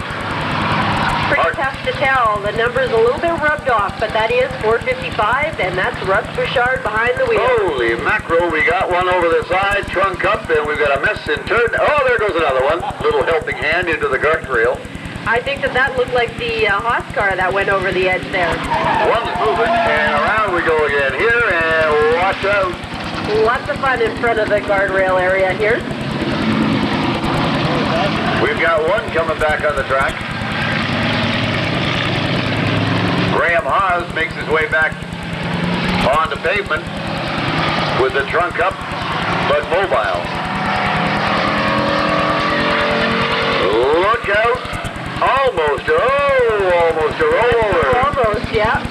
Pretty tough to tell. The number's a little bit rubbed off, but that is 455, and that's Russ Bouchard behind the wheel. Holy mackerel, we got one over the side, trunk up, and we've got a mess in turn. Oh, there goes another one. Little helping hand into the guardrail. I think that looked like the Haus car that went over the edge there. One's moving, and around we go again here, and watch out. Lots of fun in front of the guardrail area here. We've got one coming back on the track. Graham Haus makes his way back on the pavement with the trunk up, but mobile. Look out. Almost a rollover. Almost, yeah.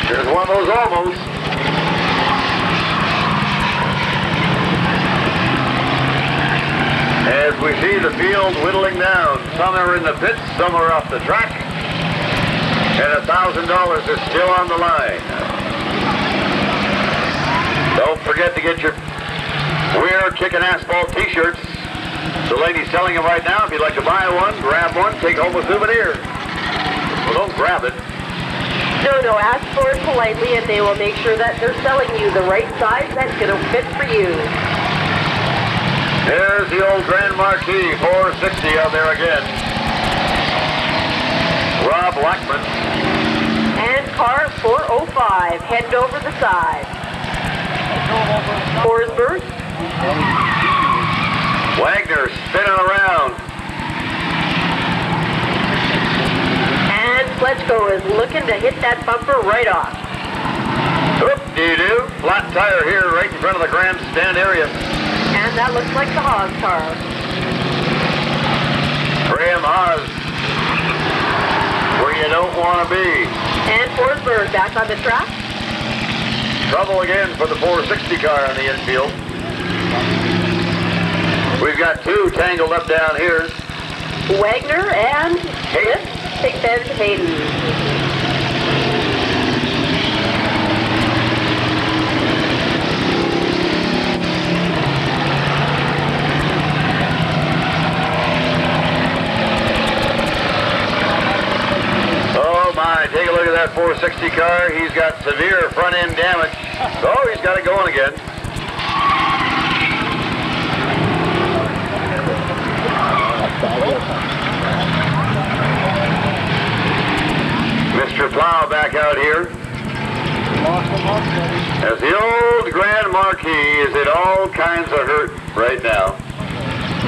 There's one of those almost. As we see the field whittling down, some are in the pits, some are off the track, and $1,000 is still on the line. Don't forget to get your We're Kicking Asphalt t-shirts. The lady's selling them right now. If you'd like to buy one, grab one, take home a souvenir. Well, don't grab it. No, ask for it politely, and they will make sure that they're selling you the right size that's going to fit for you. There's the old Grand Marquis 460 out there again. Rob Lackmantz. And car 405 heading over the side. Forsberg. Wagner spinning around. And Kletchko is looking to hit that bumper right off. Whoop-dee-doo. Flat tire here right in front of the grandstand area. And that looks like the Haus car. Graham Haus, where you don't want to be. And Forsberg back on the track. Trouble again for the 460 car on the infield. We've got two tangled up down here. Wagner and Stephan Hayden. Oh my, take a look at that 460 car. He's got severe front end damage. Oh, he's got it going again. Mr. Plow back out here. As the old Grand Marquis is in all kinds of hurt right now.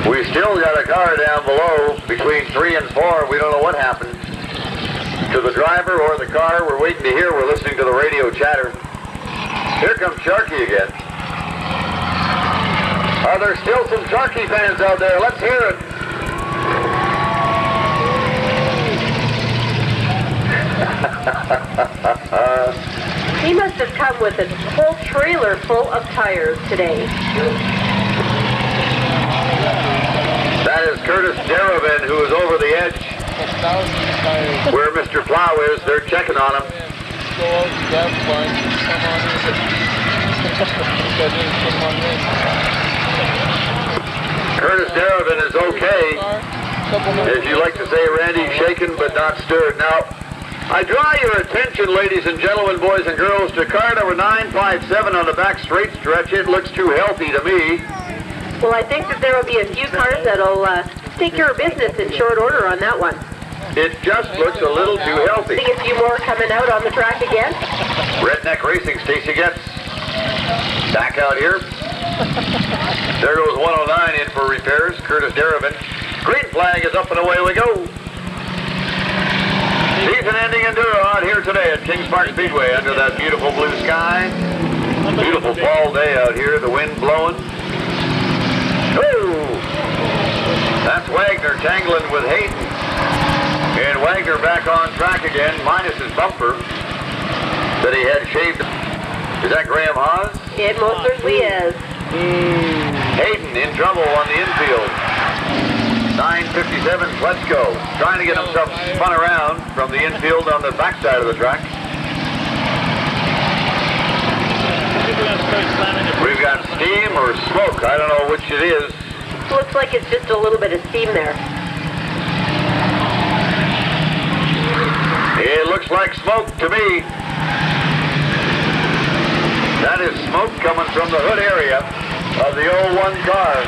We still got a car down below between 3 and 4. We don't know what happened to the driver or the car. We're waiting to hear. We're listening to the radio chatter. Here comes Sharky again. Are there still some Sharky fans out there? Let's hear it. He must have come with a whole trailer full of tires today. That is Curtis Derorin, who is over the edge where Mr. Plow is. They're checking on him. Curtis Derorin is okay. As you like to say, Randy, shaken but not stirred. Now, I draw your attention, ladies and gentlemen, boys and girls, to car number 957 on the back straight stretch. It looks too healthy to me. Well, I think that there will be a few cars that'll take care of business in short order on that one. It just looks a little too healthy. See a few more coming out on the track again. Redneck Racing, Stacey Getz back out here. There goes 109 in for repairs. Curtis Derorin. Green flag is up and away we go. Season-ending Enduro out here today at Kings Park Speedway under that beautiful blue sky. Beautiful fall day out here, the wind blowing. Oh! That's Wagner tangling with Hayden. And Wagner back on track again, minus his bumper that he had shaved. Is that Graham Haus? It most certainly is. Hayden in trouble on the infield. 957 Kletchko trying to get himself spun around from the infield on the backside of the track. We've got steam or smoke. I don't know which it is. Looks like it's just a little bit of steam there. It looks like smoke to me. That is smoke coming from the hood area of the 01 car.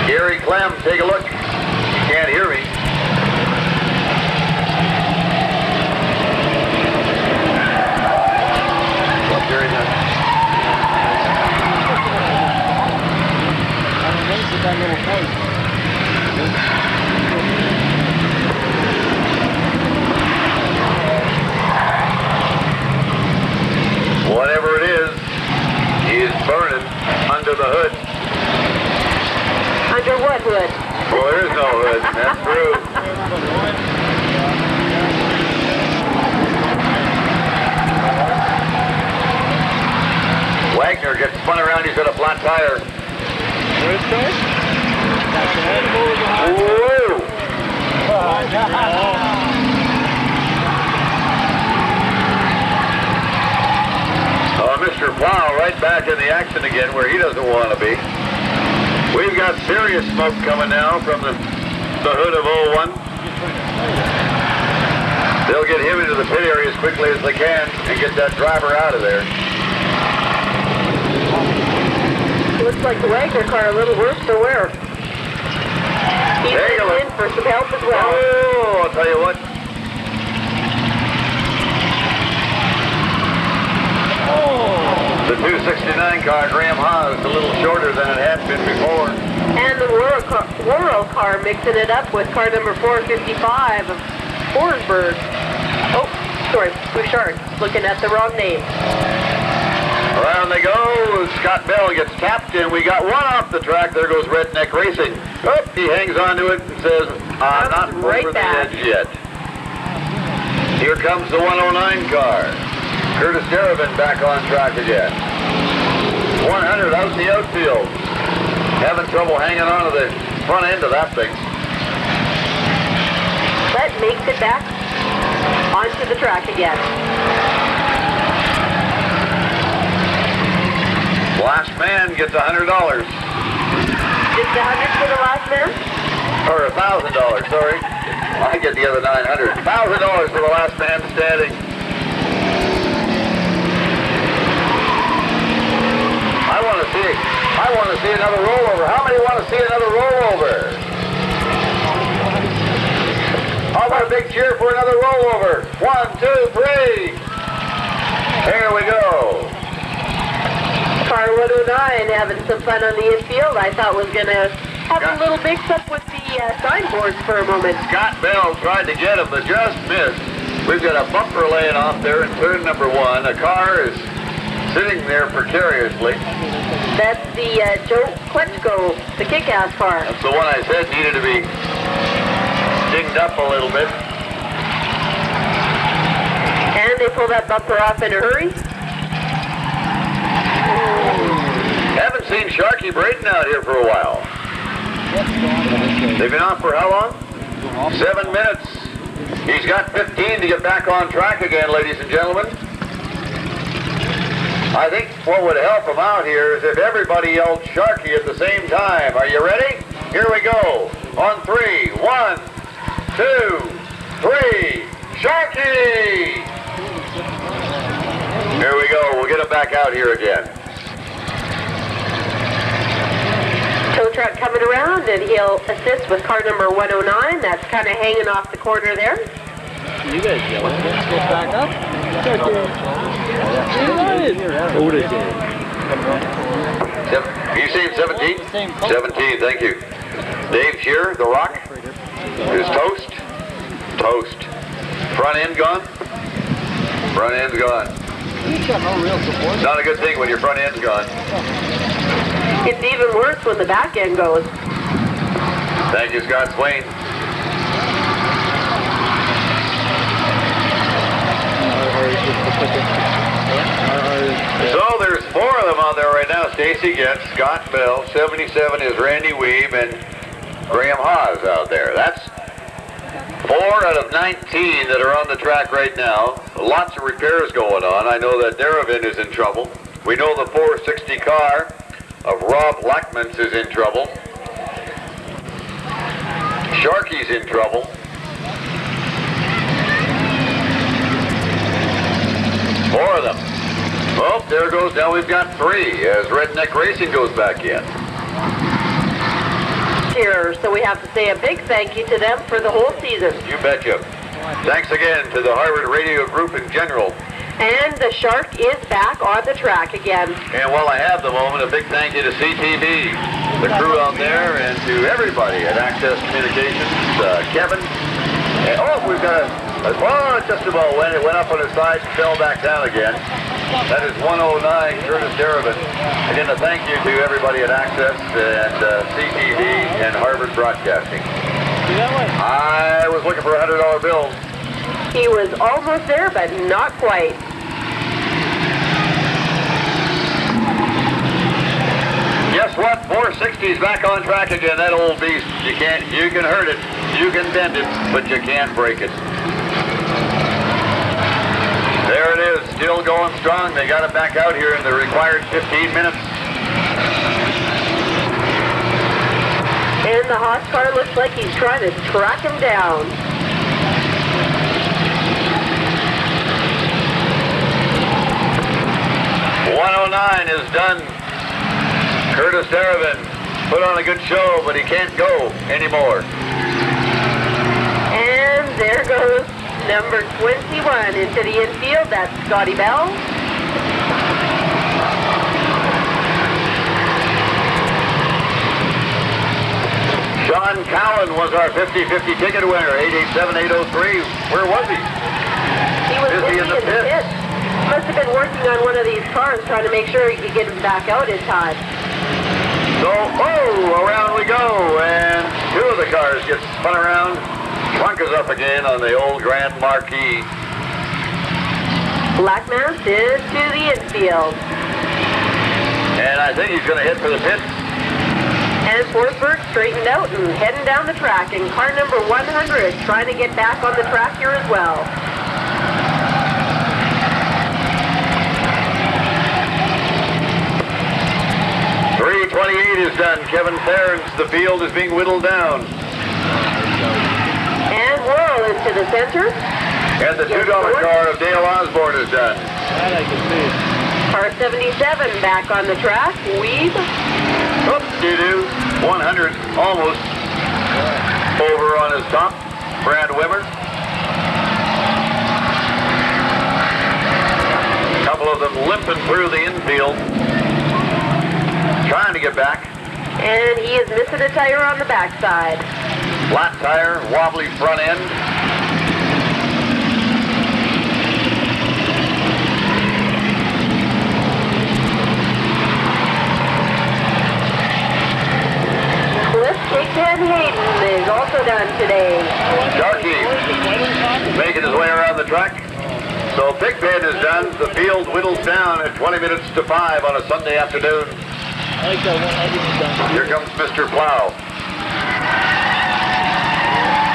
Gary Clem, take a look. You can't hear me. Well, Gary, whatever it is, he is burning under the hood. Under what hood? Well, there is no hood. That's true. Wagner gets spun around. He's got a flat tire. Whoa! Mr. Plow right back in the action again where he doesn't want to be. We've got serious smoke coming now from the hood of 01. They'll get him into the pit area as quickly as they can and get that driver out of there. Looks like the Wagner car a little worse for wear. He's in for some help as well. Oh, I'll tell you what. The 269 car, Graham Haus, a little shorter than it had been before. And the Worral car mixing it up with car number 455 of Forsberg. Oh, sorry, Bouchard. Looking at the wrong name. Around they go. Scott Bell gets tapped, and we got one off the track. There goes Redneck Racing. Oh, he hangs on to it and says, I'm not right over the back. edge yet. Here comes the 109 car. Curtis Derorin back on track again. 100 out in the outfield. Having trouble hanging on to the front end of that thing. But makes it back onto the track again. Last man gets $100. Just $100 for the last man? Or $1,000, sorry. I get the other 900. $1,000 for the last man standing. I want to see another rollover. How many want to see another rollover? Dave Scheer for another rollover. 1, 2, 3. Here we go. Car 109 having some fun on the infield. I thought was going to have a little mix-up with the signboards for a moment. Scott Bell tried to get him, but just missed. We've got a bumper laying off there in turn number 1. A car is sitting there precariously. That's the Joe Kletchko, the kick-ass car. That's the one I said needed to be dinged up a little bit. And they pull that bumper off in a hurry. Haven't seen Sharky Braden out here for a while. They've been on for how long? 7 minutes. He's got 15 to get back on track again, ladies and gentlemen. I think what would help him out here is if everybody yelled Sharky at the same time. Are you ready? Here we go. On 3. 1, 2, 3. Sharky! Here we go. We'll get him back out here again. Tow truck coming around, and he'll assist with car number 109. That's kind of hanging off the corner there. You guys yelling. Let's go back up. You seen 17? 17, thank you. Dave Scheer, The Rock, is toast. Toast. Front end gone? Front end's gone. Not a good thing when your front end's gone. It's even worse when the back end goes. Thank you, Scott Swain. So there's 4 of them out there right now. Stacey Getz, Scott Bell, 77 is Randy Wiebe, and Graham Haus out there. That's 4 out of 19 that are on the track right now. Lots of repairs going on. I know that Derorin is in trouble. We know the 460 car of Rob Lackmantz is in trouble. Sharky's in trouble. Four of them. Oh, there goes, now we've got 3 as Redneck Racing goes back in. Here, so we have to say a big thank you to them for the whole season. You betcha. Thanks again to the Harvard Radio Group in general. And the Shark is back on the track again. And while I have the moment, a big thank you to CTV, the crew out there, and to everybody at Access Communications, Kevin. And, oh, we've got well, it just about went. It went up on its side and fell back down again. That is 109, Curtis Derorin. Again, a thank you to everybody at Access and CTV and Harvard Broadcasting. I was looking for a $100 bill. He was almost there, but not quite. Guess what? 460's back on track again. That old beast. You can hurt it, you can bend it, but you can't break it. There it is, still going strong. They got it back out here in the required 15 minutes. And the Haas car looks like he's trying to track him down. .109 is done. Curtis Derorin put on a good show, but he can't go anymore. And there goes number 21 into the infield. That's Scotty Bell. Sean Cowan was our 50-50 ticket winner, 887-803. Where was he? He was busy in the pit. Must have been working on one of these cars, trying to make sure he could get him back out in time. So, oh, around we go, and 2 of the cars get spun around. Trunk is up again on the old Grand Marquis. Lackmantz is to the infield. And I think he's going to hit for the pits. And Forsberg straightened out and heading down the track. And car number 100 trying to get back on the track here as well. .328 is done. Kevin Therens, the field is being whittled down. And Worral into the center. And the $2 car of Dale Osborne is done. That I can see. Car 77 back on the track. Wiebe. Oop-de-doo. 100 almost over on his top. Brad Wimmer. couple of them limping through the infield, trying to get back. And he is missing a tire on the backside. Flat tire, wobbly front end. Kevin Hayden is also done today. Sharky making his way around the track. So Pigpen is done. The field whittles down at 20 minutes to 5 on a Sunday afternoon. I like that one. Here comes Mr. Plow.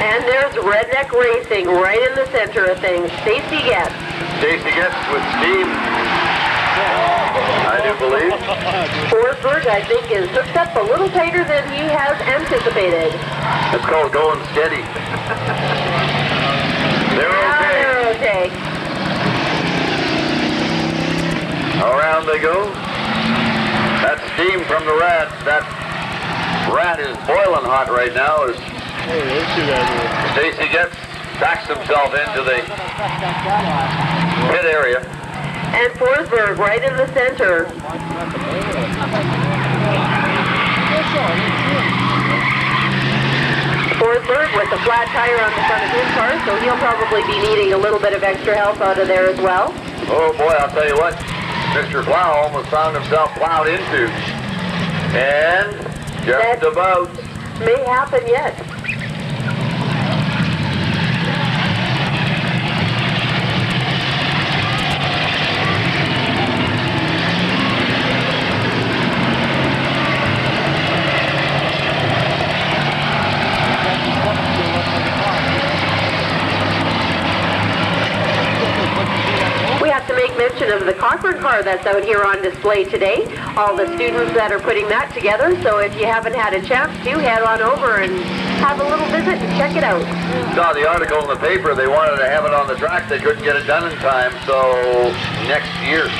And there's Redneck Racing right in the center of things. Stacey Getz. Stacey Getz with steam, I do believe. Forsberg, I think, is hooked up a little tighter than he has anticipated. It's called going steady. They're okay. They're okay. Around they go. That steam from the rat. That rat is boiling hot right now as Stacey Getz backs himself into the pit area. And Forsberg right in the center. Forsberg with the flat tire on the front of his car, so he'll probably be needing a little bit of extra help out of there as well. Oh boy, I'll tell you what, Mr. Plow almost found himself plowed into. And just about. May happen yet. Mention of the Cochrane car that's out here on display today. All the students that are putting that together, so if you haven't had a chance to, head on over and have a little visit and check it out. Saw the article in the paper, they wanted to have it on the track, they couldn't get it done in time, so next year.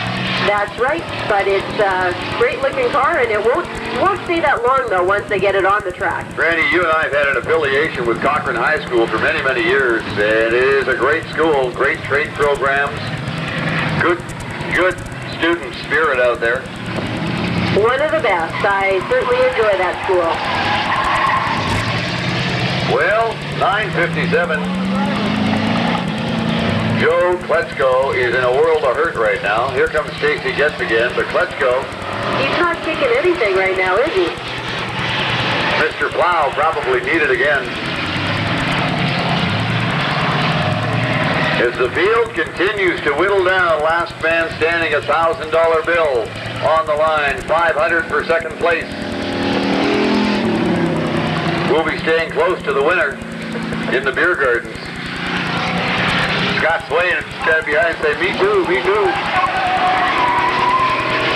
That's right, but it's a great looking car, and it won't stay that long though once they get it on the track. Randy, you and I have had an affiliation with Cochrane High School for many, many years, and it is a great school, great trade programs. Good student spirit out there. One of the best. I certainly enjoy that school. Well, 9:57. Joe Kletchko is in a world of hurt right now. Here comes Stacey Getz again, but Kletchko... He's not kicking anything right now, is he? Mr. Plow probably needed again. As the field continues to whittle down, last man standing, a $1,000 bill on the line, $500 for second place. We'll be staying close to the winner in the beer gardens. Scott Swain standing behind and say, me too, me too.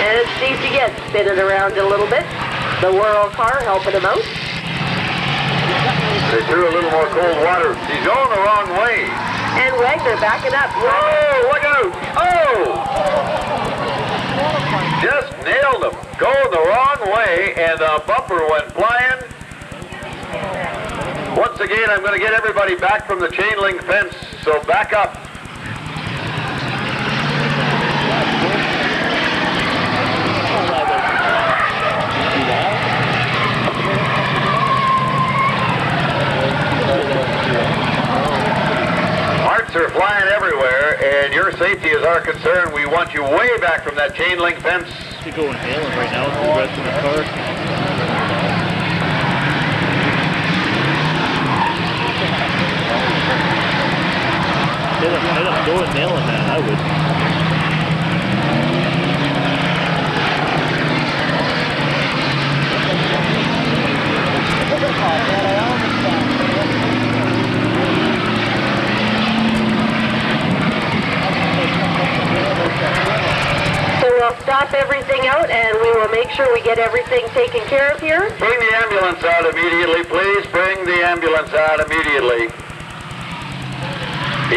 And Stacey Getz spinning around a little bit. The Worral car helping him out. They threw a little more cold water. He's going the wrong way. And Wagner backing up. Whoa, look out! Oh! Just nailed him. Going the wrong way, and the bumper went flying. Once again, I'm going to get everybody back from the chain link fence, so back up. Are flying everywhere, and your safety is our concern. We want you way back from that chain link fence. You're going hailing right now with the rest of the car. Let him go and nail him, man. I would. Stop everything out, and we will make sure we get everything taken care of here. Bring the ambulance out immediately, please. Bring the ambulance out immediately.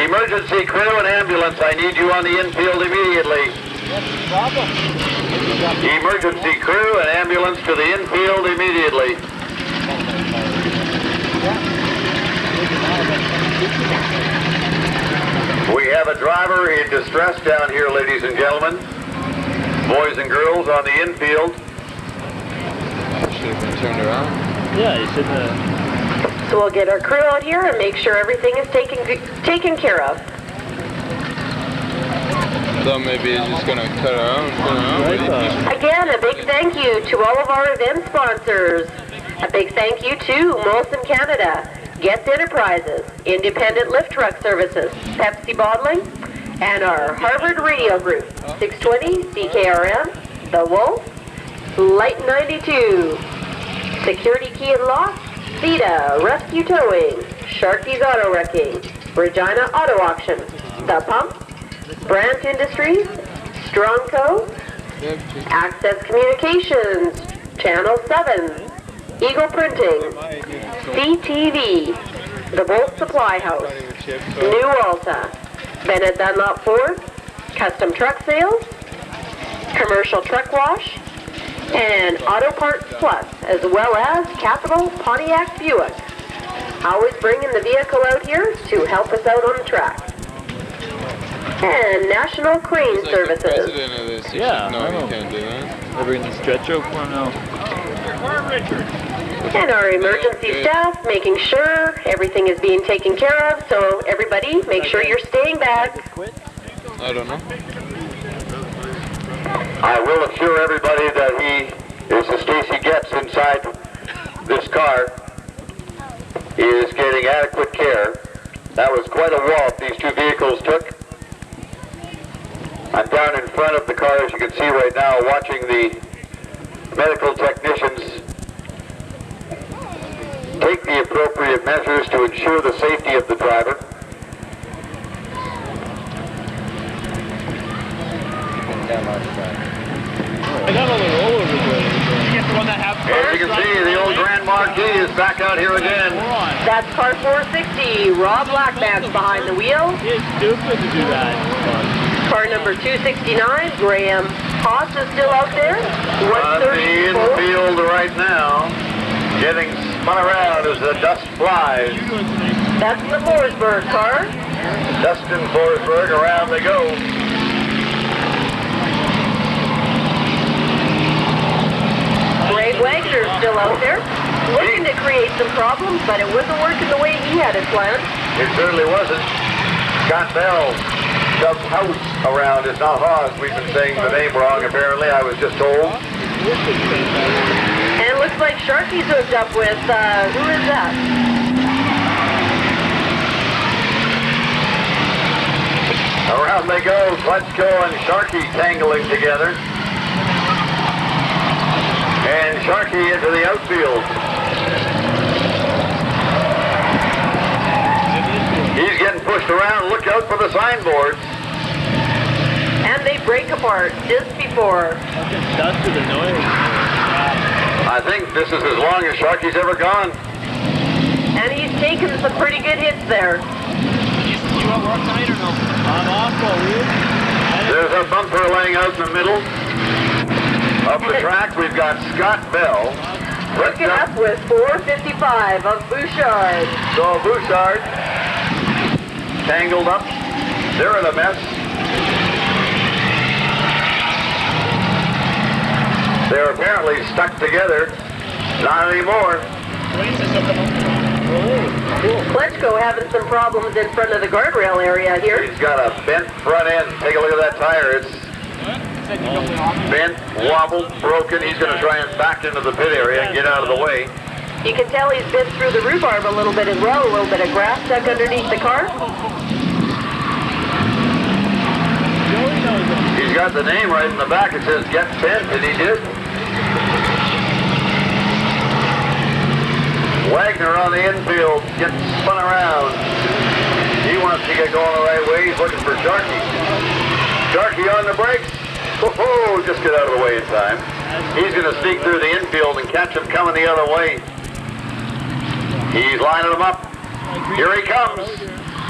Emergency crew and ambulance, I need you on the infield immediately. Emergency crew and ambulance to the infield immediately. We have a a driver in distress down here, ladies and gentlemen. Boys and girls on the infield. Should have been turned around. Yeah, you should have. So we'll get our crew out here and make sure everything is taken care of. Thought maybe he's just gonna cut around. Again, a big thank you to all of our event sponsors. A big thank you to Molson Canada, Getz Enterprises, Independent Lift Truck Services, Pepsi Bottling, and our Harvard Radio Group, 620 CKRM, The Wolf, Light 92, Security Key and Lock, Theta, Rescue Towing, Sharky's Auto Wrecking, Regina Auto Auction, The Pump, Brandt Industries, Strongco, Access Communications, Channel 7, Eagle Printing, CTV, The Bolt Supply House, New Alta, Bennett Dunlop Ford, Custom Truck Sales, Commercial Truck Wash, and Auto Parts Plus, as well as Capital Pontiac Buick. Always bringing the vehicle out here to help us out on the track. And National Crane Services. Like the president of this. Yeah, No, you can't do that. They're bringing the stretch over for him now. And our emergency staff making sure everything is being taken care of. So everybody, make sure you're staying back. I don't know. I will assure everybody that he is the Stacey Getz inside this car is getting adequate care. That was quite a walk these two vehicles took. I'm down in front of the car, as you can see right now, watching the medical technicians take the appropriate measures to ensure the safety of the driver. I got all the rollovers ready. You get the one that have As you can see, the old Grand Marquis is back out here again. That's car 460, Rob Lackmantz behind the wheel. It's stupid to do that. Car number 269, Graham Haus is still out there. On the 134. infield right now, getting spun around as the dust flies. That's the Forsberg car. Dustin Forsberg, around they go. Greg Wagner is still out there, looking to create some problems, but it wasn't working the way he had it planned. It certainly wasn't. Scott Bell shoved Haus around. It's not Haus. We've been saying the name wrong, apparently. I was just told. And it looks like Sharky's hooked up with, who is that? Around they go. Kletchko and Sharky tangling together. And Sharky into the outfield. He's getting pushed around. Look out for the signboards. And they break apart just before. Dust is annoying. I think this is as long as Sharky's ever gone. And he's taken some pretty good hits there. You at work tonight or no? I'm off all week. There's a bumper laying out in the middle of the track. We've got Scott Bell. Hooking up with 455 of Bouchard. So Bouchard tangled up. They're in a mess. They're apparently stuck together. Not anymore. Kletchko having some problems in front of the guardrail area here. He's got a bent front end. Take a look at that tire. It's bent, wobbled, broken. He's going to try and back into the pit area and get out of the way. You can tell he's been through the rhubarb a little bit as well. A little bit of grass stuck underneath the car. He's got the name right in the back. It says Get Bent, and he did. Wagner on the infield gets spun around. He wants to get going the right way. He's looking for Sharky. Sharky on the brakes. Oh, just get out of the way in time. He's going to sneak through the infield and catch him coming the other way. He's lining them up. Here he comes.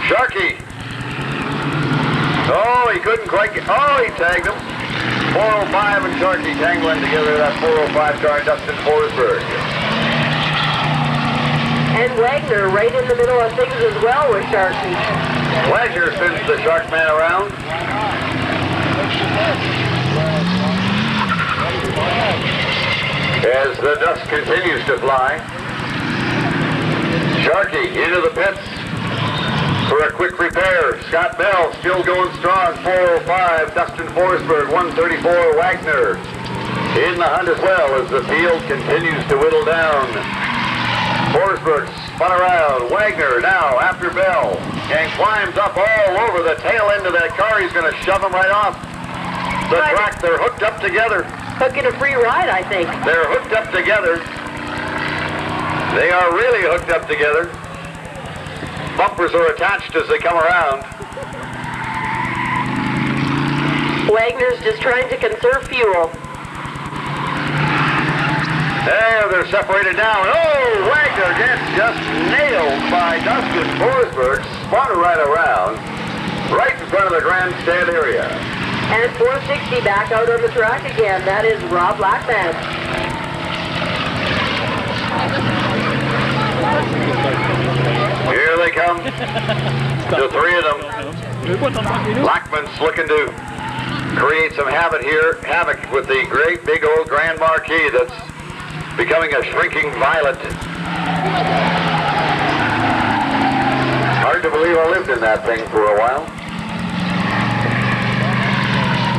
Sharky. Oh, he couldn't quite get... Oh, he tagged him. 405 and Sharky tangling together. That 405 car, Dustin Forsberg. And Wagner right in the middle of things as well with Sharky. Wagner sends the Shark man around. As the dust continues to fly. Sharky into the pits for a quick repair. Scott Bell still going strong. 405. Dustin Forsberg. 134. Wagner in the hunt as well as the field continues to whittle down. Forsberg spun around. Wagner now after Bell and climbs up all over the tail end of that car. He's going to shove him right off the track. They're hooked up together. Hooking a free ride, I think. They're hooked up together. They are really hooked up together. Bumpers are attached as they come around. Wagner's just trying to conserve fuel. There, they're separated down. Oh, Wagner gets just nailed by Dustin Forsberg. Spun right around, right in front of the grandstand area. And 460 back out on the track again. That is Rob Lackmantz. Here they come. The three of them. Lackmantz looking to create some havoc with the great big old Grand Marquis that's becoming a shrinking violet. Hard to believe I lived in that thing for a while.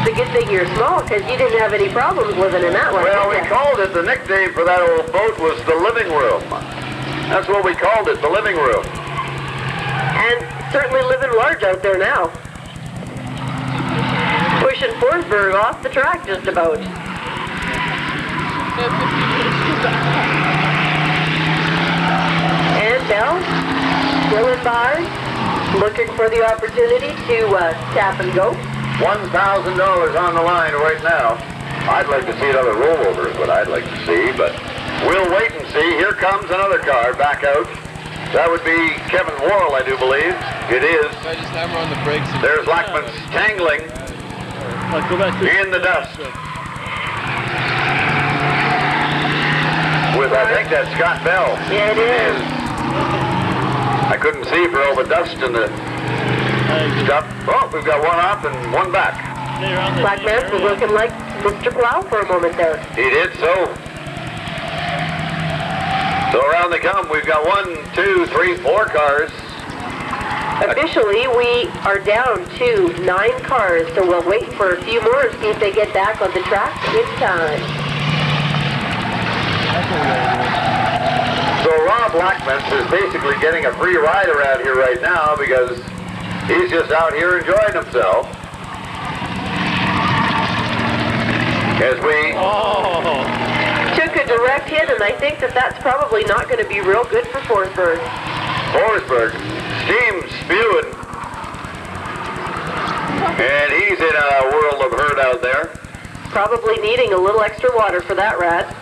It's a good thing you're small because you didn't have any problems living in that one. Well, we called it, the nickname for that old boat was the living room. That's what we called it, the living room. And certainly living large out there now. Pushing Forsberg off the track just about. And Bell still in behind, looking for the opportunity to tap and go. $1,000 on the line right now. I'd like to see another rollover is what I'd like to see, but we'll wait and see. Here comes another car back out. That would be Kevin Worral, I do believe. It is. I just hammer on the brakes. There's Lackmantz tangling in the dust. With, I think that's Scott Bell. Yeah, it is. I couldn't see for all the dust and the stuff. Oh, we've got one off and one back. Lackmantz was looking like Mr. Plow for a moment there. He did so. So around they come. We've got 1, 2, 3, 4 cars. Officially, we are down to 9 cars, so we'll wait for a few more and see if they get back on the track in time. So Rob Lackmantz is basically getting a free ride around here right now because he's just out here enjoying himself. As we took a direct hit, and I think that's probably not going to be real good for Forsberg. Forsberg, steam spewing. And he's in a world of hurt out there. Probably needing a little extra water for that rat.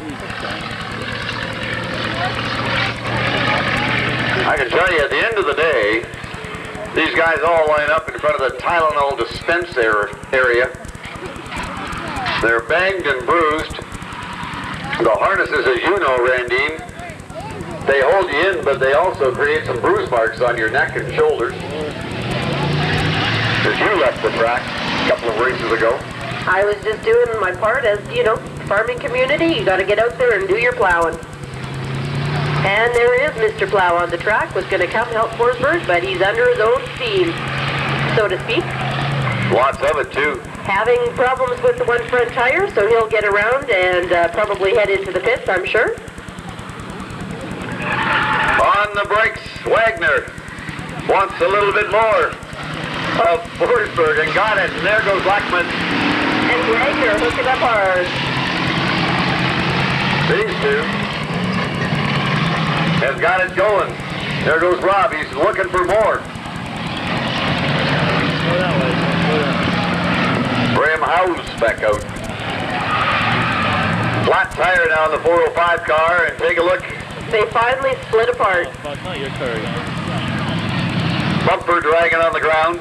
I can tell you, at the end of the day, these guys all line up in front of the Tylenol dispense area. They're banged and bruised. The harnesses, as you know, Randy, they hold you in, but they also create some bruise marks on your neck and shoulders. As you left the track a couple of races ago. I was just doing my part as, you know, farming community. You got to get out there and do your plowing. And there is Mr. Plow on the track. Was going to come help Forsberg, but he's under his own steam, so to speak. Lots of it, too. Having problems with the one front tire, so he'll get around and probably head into the pits, I'm sure. On the brakes, Wagner wants a little bit more of Forsberg and got it. And there goes Lackmantz. And Wagner hooking up hard. These two have got it going. There goes Rob. He's looking for more. Graham Haus back out. Flat tire now in the 405 car, and take a look. They finally split apart. Bumper dragging on the ground.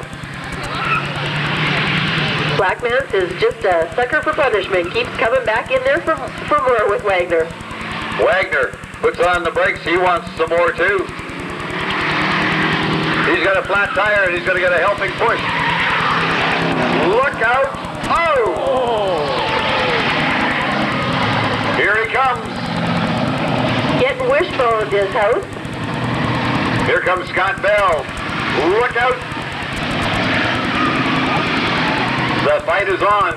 Lackmantz is just a sucker for punishment. Keeps coming back in there for more with Wagner. Wagner puts on the brakes. He wants some more too. He's got a flat tire and he's going to get a helping push. Look out. Oh! Here he comes. Getting wishboned his house. Here comes Scott Bell. Look out. The fight is on.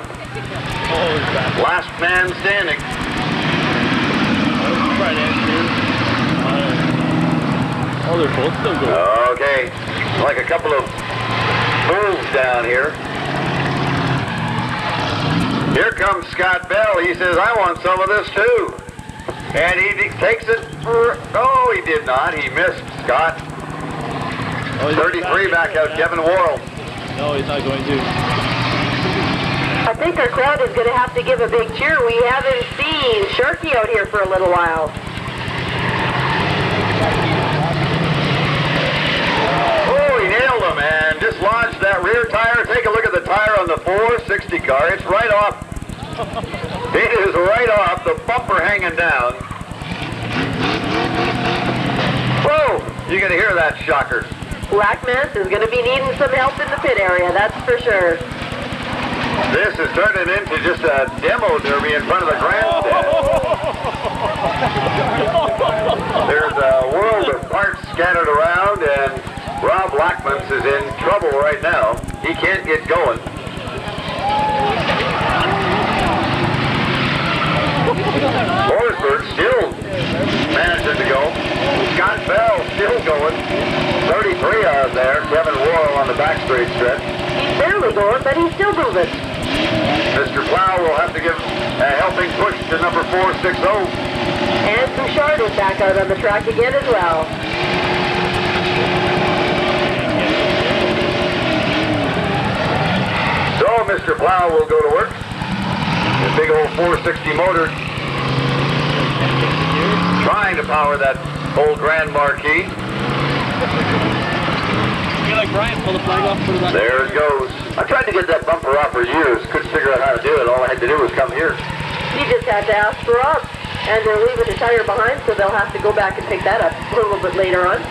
Last man standing. Oh, they're both still going. Okay. Like a couple of moves down here. Here comes Scott Bell. He says, I want some of this too. And he takes it. Oh, he did not. He missed, Scott. 33 back out, Kevin Worral. No, he's not going to. I think our crowd is going to have to give a big cheer. We haven't seen Sharky out here for a little while. Oh, he nailed him and dislodged that rear tire. Take a look at the tire on the 460 car. It's right off. It is right off, the bumper hanging down. Whoa, you can hear that shocker. Lackmantz is going to be needing some help in the pit area, that's for sure. This is turning into just a demo derby in front of the grandstand. There's a world of parts scattered around, and Rob Lackmantz is in trouble right now. He can't get going. Forsberg still managing to go. Scott Bell still going. 33 out there. Kevin Worral on the back straight stretch. He's barely going, but he's still moving. Mr. Plow will have to give a helping push to number 460. And Bouchard is back out on the track again as well. So Mr. Plow will go to work. The big old 460 motor trying to power that old Grand Marquis. Like Brian, pull the flag off for the back. There it goes. I tried to get that bumper off for years. Couldn't figure out how to do it. All I had to do was come here. You just had to ask for Rob. And they're leaving the tire behind, so they'll have to go back and pick that up a little bit later on.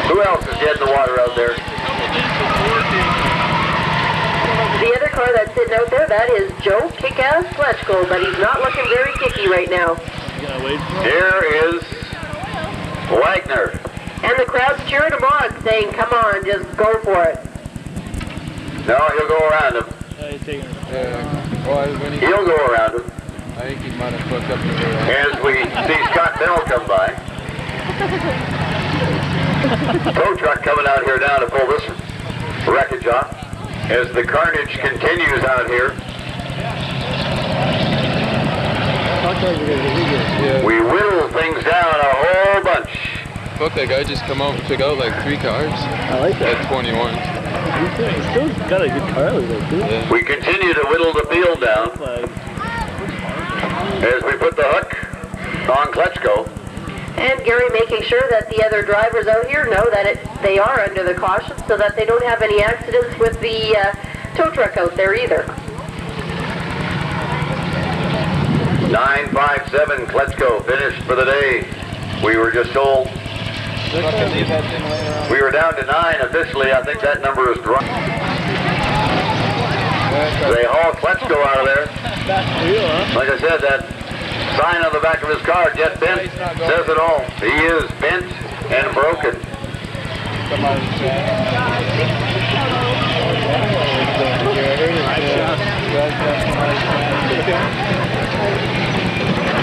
Who else is getting the water out there? The other car that's sitting out there, that is Joe Kick-Ass Kletchko, but he's not looking very kicky right now. Here is Wagner. And the crowd's cheering him on, saying, come on, just go for it. No, he'll go around him. He'll go around him. I think he might have fucked up the rear. As we see Scott Bell come by. Tow truck coming out here now to pull this wreckage off. As the carnage continues out here. Yeah. We whittle things down a whole bunch. Fuck, that guy just come out and took out like 3 cars. I like that. At 21. He's still got a good car like that, too. Yeah. We continue to whittle the field down. As we put the hook on Kletchko. And Gary making sure that the other drivers out here know that they are under the caution so that they don't have any accidents with the tow truck out there either. 957 Kletchko finished for the day. We were just told. We were down to 9 officially. I think that number is dropped. They haul Kletchko out of there. Like I said, that sign on the back of his car, Jet Bent, says it all. He is bent and broken.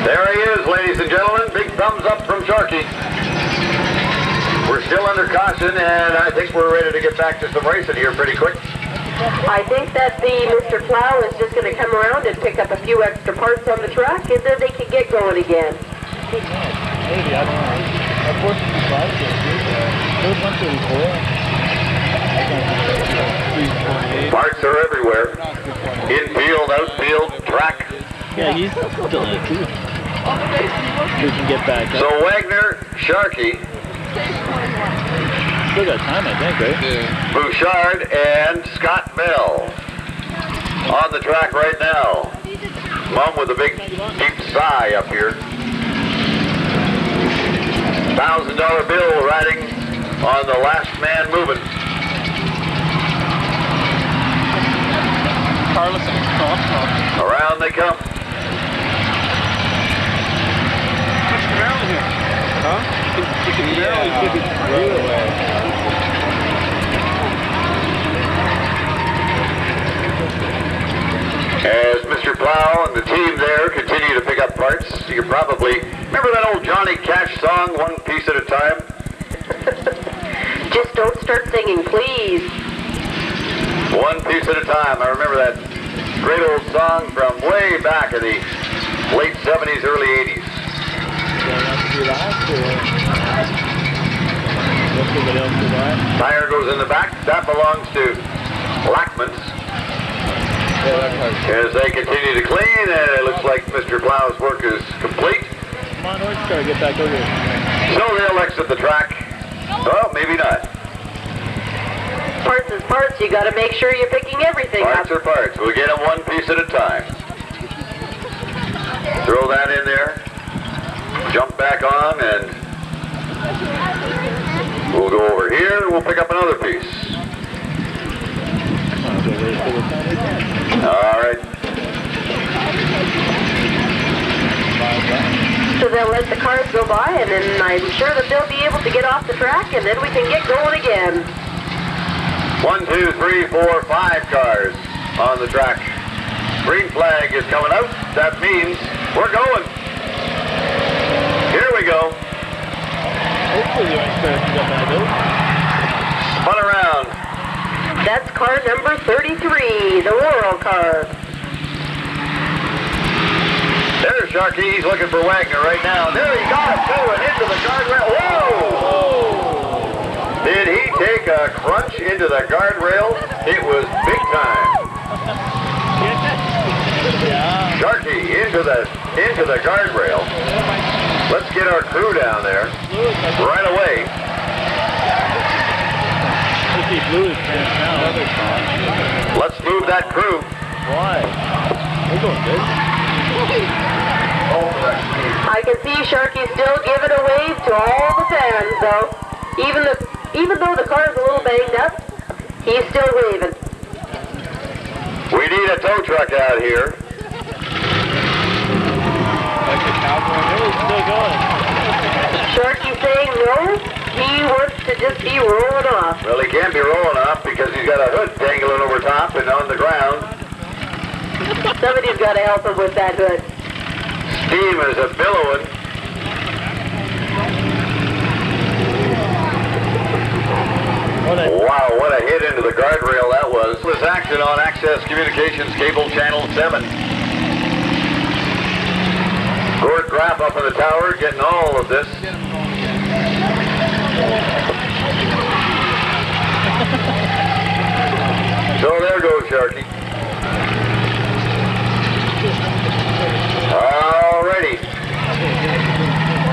There he is, ladies and gentlemen. Big thumbs up from Sharky. We're still under caution, and I think we're ready to get back to some racing here pretty quick. I think that the Mr. Plow is just going to come around and pick up a few extra parts on the track, and then they can get going again. Maybe, I don't know. Unfortunately, Parts are everywhere. Infield, outfield, track. Yeah, he's still in it too. We can get back up. So Wagner, Sharky, Still got time, I think, right? Yeah. Bouchard, and Scott Bell on the track right now. Mom with a big, deep sigh up here. $1,000 bill riding on the last man moving. Carlos and his cross. Around they come. What's Worral here? Huh? As Mr. Plow and the team there continue to pick up parts, you can probably remember that old Johnny Cash song, One Piece at a Time? Just don't start singing, please. One piece at a time. I remember that great old song from way back in the late 70s, early 80s. Tire goes in the back. That belongs to Lackmantz. As they continue to clean, and it looks like Mr. Plow's work is complete. Come on, Orange Car, get back over here. So they'll exit the track. Well, maybe not. Parts is parts. You got to make sure you're picking everything Parts up. are parts. We'll get them one piece at a time. Throw that in there. Jump back on, and we'll go over here, and we'll pick up another piece. All right. So they'll let the cars go by, and then I'm sure that they'll be able to get off the track, and then we can get going again. 1, 2, 3, 4, 5 cars on the track. Green flag is coming out. That means we're going. Here we go. Hopefully the Orange Car can get back out. Spun around. That's car number 33, the Worral car. There's Sharkey. He's looking for Wagner right now. There he got it too, and into the guardrail. Whoa! Did he take a crunch into the guardrail? It was big time. Yeah. Sharkey into the guardrail. Let's get our crew down there right away. Let's move that crew. Why? We're going good. I can see Sharkey still giving a wave to all the fans, though. Even though the car's a little banged up, he's still waving. We need a tow truck out here. Like the cowboy. It's still going. Sharkey saying no, he wants to just be rolling off. Well, he can't be rolling off because he's got a hood dangling over top and on the ground. Somebody's got to help him with that hood. Steam is a billowing. Wow, what a hit into the guardrail that was. This action on Access Communications Cable Channel 7. Gord Graff up in the tower getting all of this. So there goes Sharkey. Alrighty.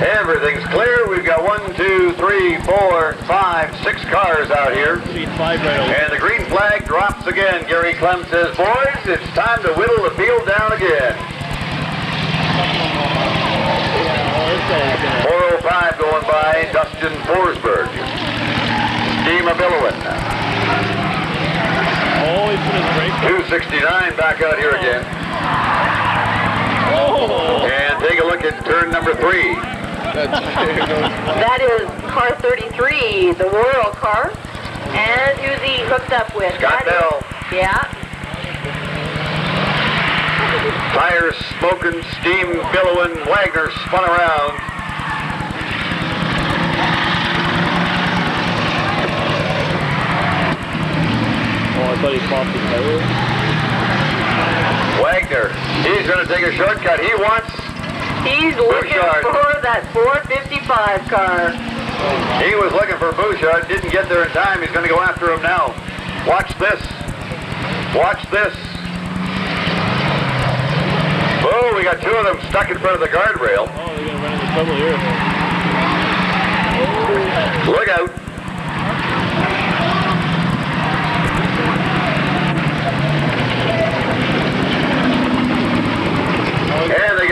Everything's clear. We've got 1, 2, 3, 4, 5, 6 cars out here. And the green flag drops again. Gary Clem says, boys, it's time to whittle the field down again. 405 going by, Dustin Forsberg. Steam a billowing. 269 back out here again. And take a look at turn number 3. That is car 33, the Worral car. And who's he hooked up with? Scott Bell. Yeah. Tires smoking, steam billowing, Wagner spun around. Oh, I thought he popped the tire. Wagner, he's going to take a shortcut. He's looking Bouchard. for that 455 car. He was looking for Bouchard, didn't get there in time. He's going to go after him now. Watch this. Watch this. Oh, we got 2 of them stuck in front of the guardrail. Oh, they're going to run into trouble here. Look out.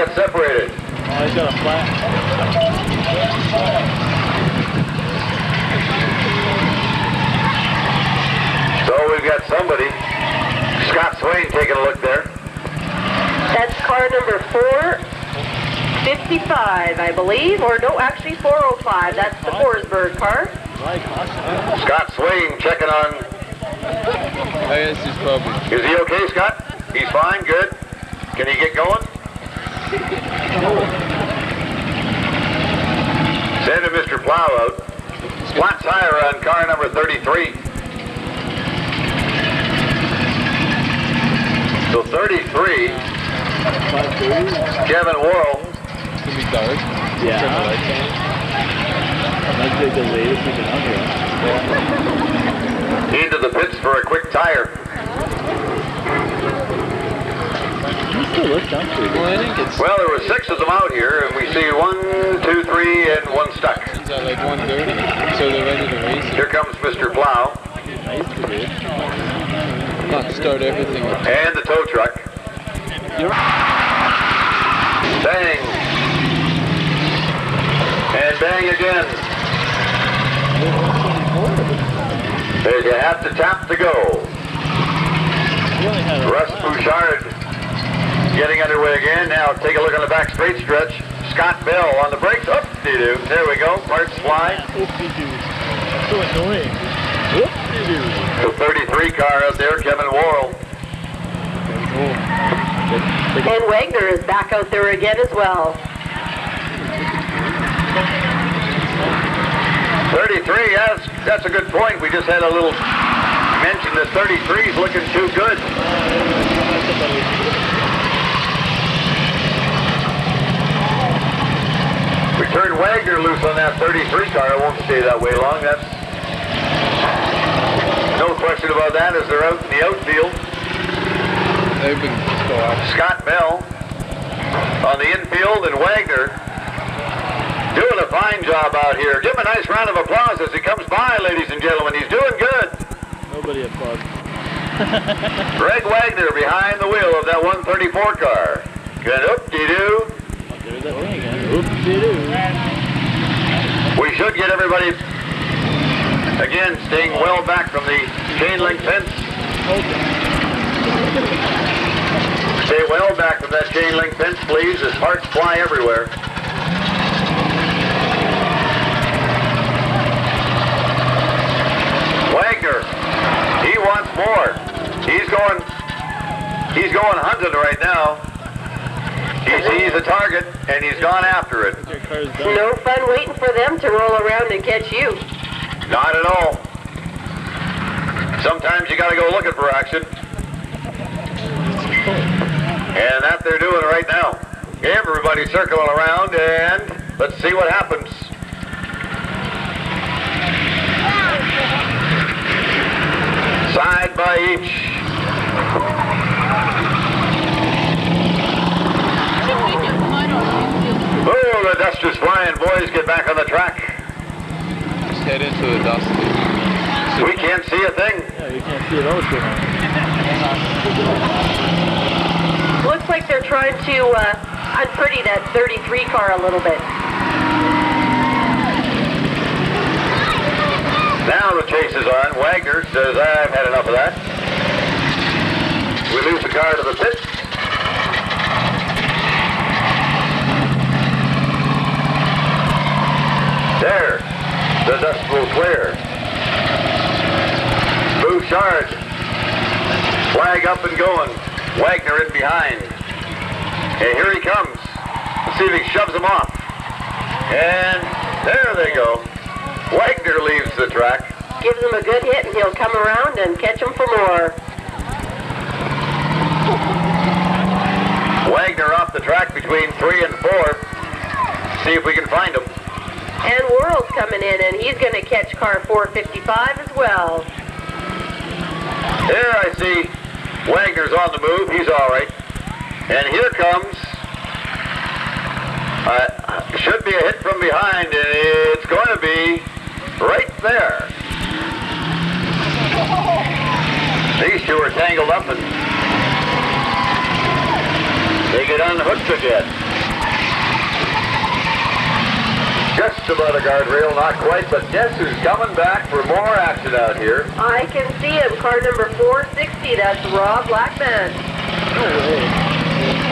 get separated. Oh, he's got a flat. So we've got somebody. Scott Swain taking a look there. That's car number 455, I believe. Or no, actually 405. That's the Forsberg car. Scott Swain checking on. I guess he's probably. Is he okay, Scott? He's fine, good. Can he get going? Send Mr. Plow out. Flat tire on car number 33. So 33, Kevin Worral. It's gonna be dark. Yeah. Turn the lights on. That's the latest we can have. Into the pits for a quick tire. You still look down to Well, I think it's. Well, there were 6 of them out here, and we see 1, 2, 3, and 1 stuck. It's at like 1:30, so they're ready to race. Here comes Mr. Plow nice to do. Not start everything up. and the tow truck. Bang. And bang again. There's a half to tap to go. Russ Bouchard getting underway again. Now take a look on the back straight stretch. Scott Bell on the brakes. Oop-de-doo. There we go. Parts fly. Oop-de-doo. So annoying. Oop-de-doo. The 33 car out there, Kevin Worral. And Wagner is back out there again as well. 33, yes, that's a good point. We just had a little mention that 33 is looking too good. We turned Wagner loose on that 33 car. It won't stay that way long. That's no question about that as they're out in the outfield. They've been Scott Bell on the infield and Wagner doing a fine job out here. Give him a nice round of applause as he comes by, ladies and gentlemen. He's doing good. Nobody applauds. Greg Wagner behind the wheel of that 134 car. Good oop-de-doo. There's that thing again. Oop-de-doo. We should get everybody, again, staying well back from the chain link fence. Stay well back from that chain link fence, please, as parts fly everywhere. Wagner, he wants more. He's going hunting right now. He sees a target and he's gone after it. No fun waiting for them to roll around and catch you. Not at all. Sometimes you gotta go looking for action. And that they're doing right now. Everybody circling around and let's see what happens. Side by each. Oh, the dust is flying. Boys, get back on the track. just head into the dust. We can't see a thing. Yeah, you can't see it all going on. Looks like they're trying to unpretty that 33 car a little bit. Now the chase is on. Wagner says, I've had enough of that. We lose the car to the pit. There, the dust will clear. Bouchard, flag up and going. Wagner in behind. And here he comes. Let's see if he shoves him off. And there they go. Wagner leaves the track. Gives him a good hit and he'll come around and catch him for more. Wagner off the track between 3 and 4. See if we can find him. And Worral's coming in and he's going to catch car 455 as well. There I see Wagner's on the move. He's all right. And here comes, should be a hit from behind, and it's going to be right there. These two are tangled up and they get unhooked again. Just about a guardrail, not quite, but guess who's coming back for more action out here? I can see him. Car number 460. That's Rob Lackmantz. No way.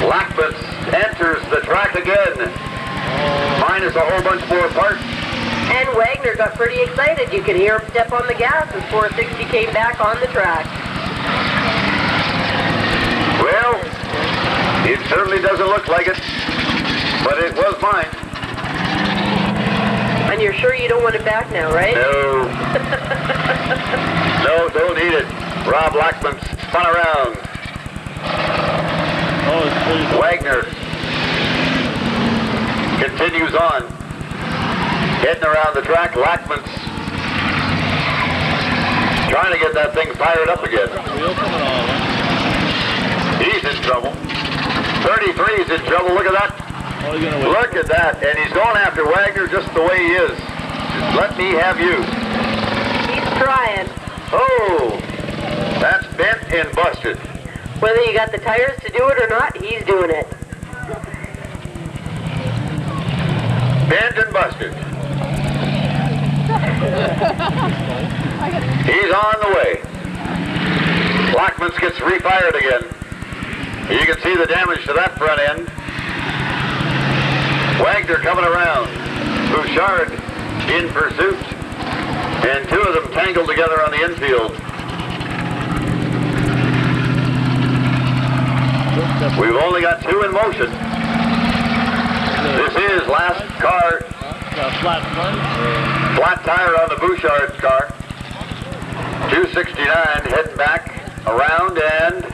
Lackmantz enters the track again. Minus a whole bunch more parts. And Wagner got pretty excited. You could hear him step on the gas as 460 came back on the track. Well, it certainly doesn't look like it, but it was mine. And you're sure you don't want it back now, right? No. No, don't eat it. Rob Lackmantz spun around. Oh, it's pretty cool. Wagner continues on. Heading around the track, Lackmantz trying to get that thing fired up again. Wheel coming on. He's in trouble. 33 is in trouble. Look at that. Oh, he's gonna win. Look at that. And he's going after Wagner just the way he is. Just let me have you. He's trying. Oh, that's bent and busted. Whether you got the tires to do it or not, he's doing it. Bent and busted. He's on the way. Lackmantz gets refired again. You can see the damage to that front end. Wagner coming around. Bouchard in pursuit. And two of them tangled together on the infield. We've only got two in motion. This is last car. Flat front. Flat tire on the Bouchard car. 269 heading back around and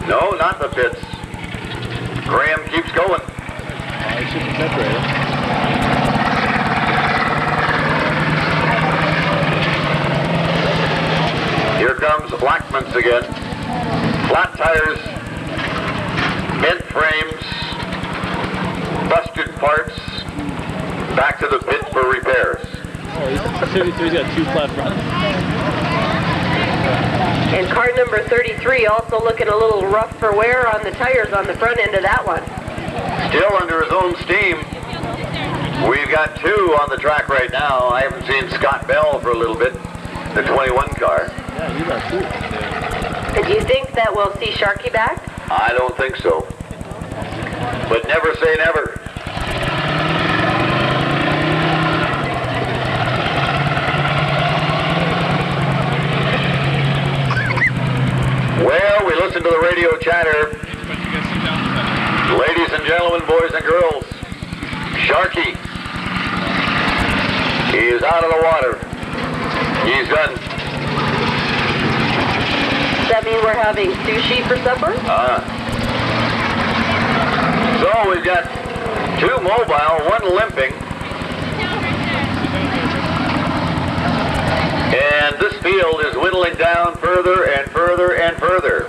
no, not the pits. Graham keeps going. He should be separated. Here comes Lackmantz again. Flat tires, bent frames, busted parts, back to the pit for repairs. Oh, he's 33's got two flat fronts. And car number 33 also looking a little rough for wear on the tires on the front end of that one. Still under his own steam. We've got two on the track right now. I haven't seen Scott Bell for a little bit, the 21 car. Yeah, you got two. And do you think that we'll see Sharky back? I don't think so. But never say never. Well, we listen to the radio chatter. Ladies and gentlemen, boys and girls, Sharky is out of the water. He's done. Does that mean we're having sushi for supper? So we've got two mobile, one limping. And this field is whittling down further and further and further.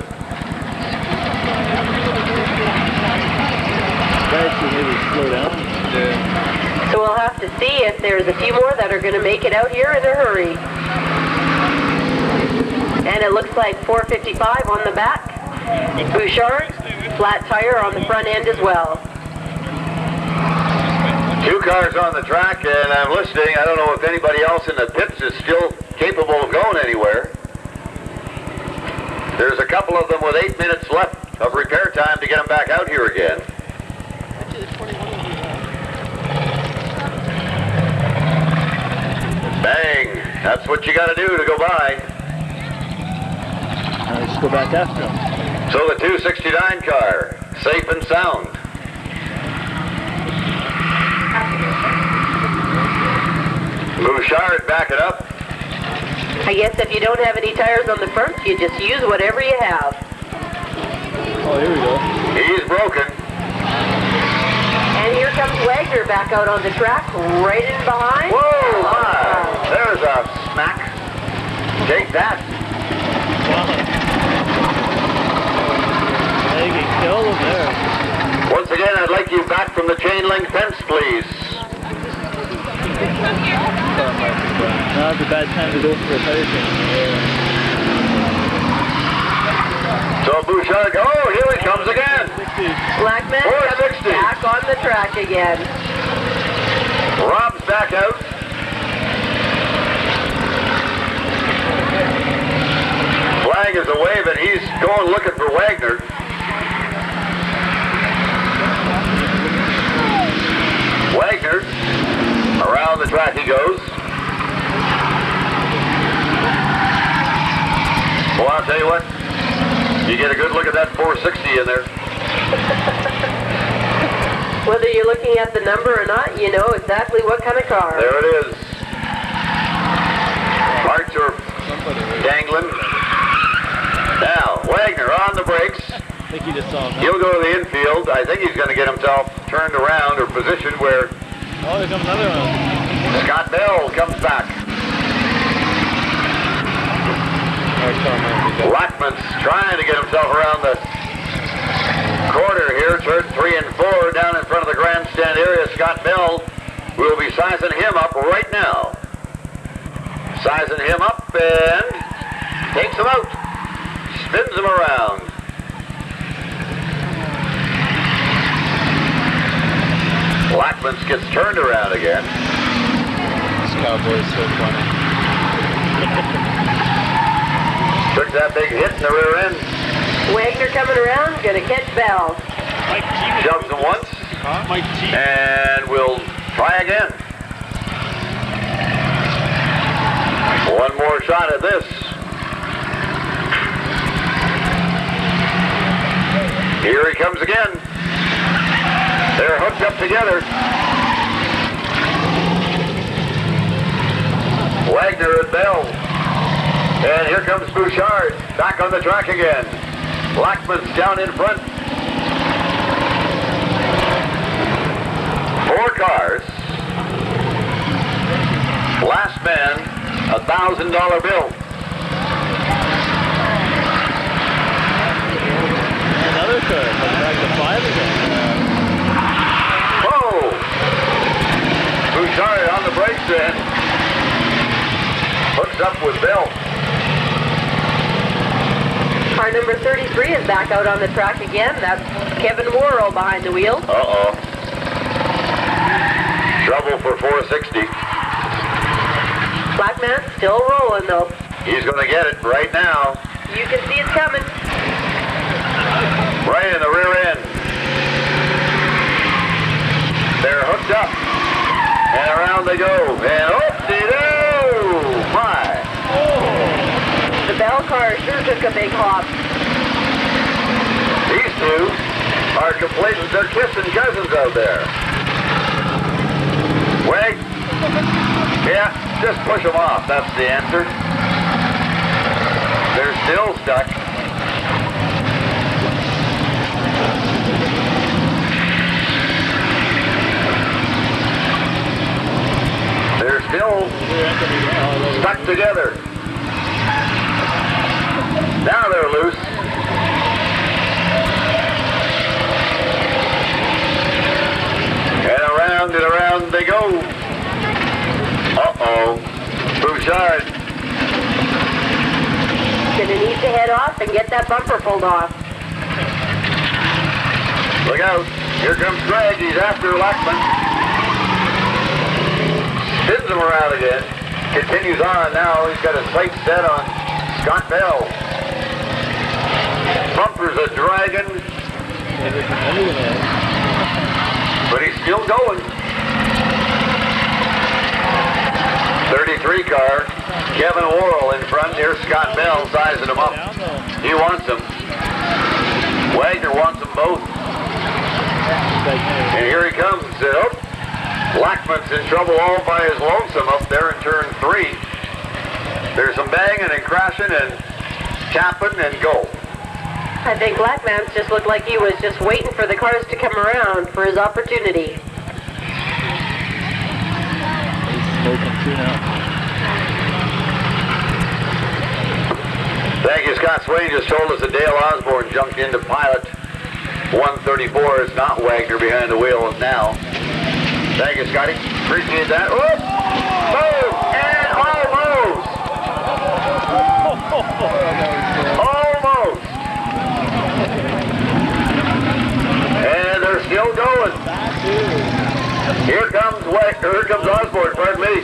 Guys should maybe slow down. Yeah. So we'll have to see if there's a few more that are going to make it out here in a hurry. And it looks like 455 on the back. Bouchard, flat tire on the front end as well. Two cars on the track, and I'm listening. I don't know if anybody else in the pits is still capable of going anywhere. There's a couple of them with 8 minutes left of repair time to get them back out here again. Bang! That's what you got to do to go by. Let's go back after him. So the 269 car, safe and sound. Bouchard back it up. I guess if you don't have any tires on the front, you just use whatever you have. Oh, here we go. He's broken. And here comes Wagner back out on the track, right in behind. Whoa, my! There's a smack. Take that. Wow. They can kill them there. Once again, I'd like you back from the chain link fence, please. Now's a bad time to go for a tire change. So Bouchard, oh, here he comes again. Lackmantz coming back on the track again. Rob's back out. Flag is a wave, and he's going looking for Wagner. Wagner, around the track he goes. Well, I'll tell you what, you get a good look at that 460 in there. Whether you're looking at the number or not, you know exactly what kind of car. There it is. Parts are dangling. Now, Wagner on the brakes. I think he just saw him. He'll go to the infield. I think he's going to get himself turned around or positioned where Oh, there comes another one. Scott Bell comes back. Lackmantz trying to get himself around the corner here. Turn 3 and 4 down in front of the grandstand area. Scott Bell will be sizing him up right now. Sizing him up and takes him out. Spins him around. Lackmantz gets turned around again. This cowboy's so funny. Took that big hit in the rear end. Wagner coming around, gonna catch Bell. Shoves him once. And we'll try again. One more shot at this. Here he comes again. They're hooked up together. Wagner and Bell. And here comes Bouchard back on the track again. Lackmantz down in front. 4 cars. Last man, $1,000 bill. Another car. Back to 5 again. Oh! Bouchard on the brakes then. Hooks up with Bell. Car number 33 is back out on the track again. That's Kevin Worral behind the wheel. Uh-oh. Trouble for 460. Blackman still rolling though. He's going to get it right now. You can see it's coming. Right in the rear end. They're hooked up. And around they go. And oop-de-doo! My! The Bell car sure took a big hop. These two are complete. They're kissing cousins out there. Wait. Yeah, just push them off. That's the answer. They're still stuck. They're still stuck together. Now they're loose. And around they go. Uh-oh. Bouchard. Gonna need to head off and get that bumper pulled off. Look out. Here comes Greg. He's after Lackmantz. Spins him around again. Continues on now. He's got his sights set on Scott Bell. Bumper's a dragon. But he's still going. 33 car. Kevin Worral in front. Here's Scott Bell sizing him up. He wants him. Wagner wants them both. And here he comes. Oh, Lackmantz in trouble all by his lonesome up there in turn 3. There's some banging and crashing and tapping and go. I think Lackmantz just looked like he was just waiting for the cars to come around for his opportunity. Thank you, Scott Swain just told us that Dale Osborne jumped into pilot 134. It's not Wagner behind the wheel now. Thank you, Scotty. Appreciate that. Whoop! Move! And almost! Almost! And they're still going. Here comes Osborne, pardon me.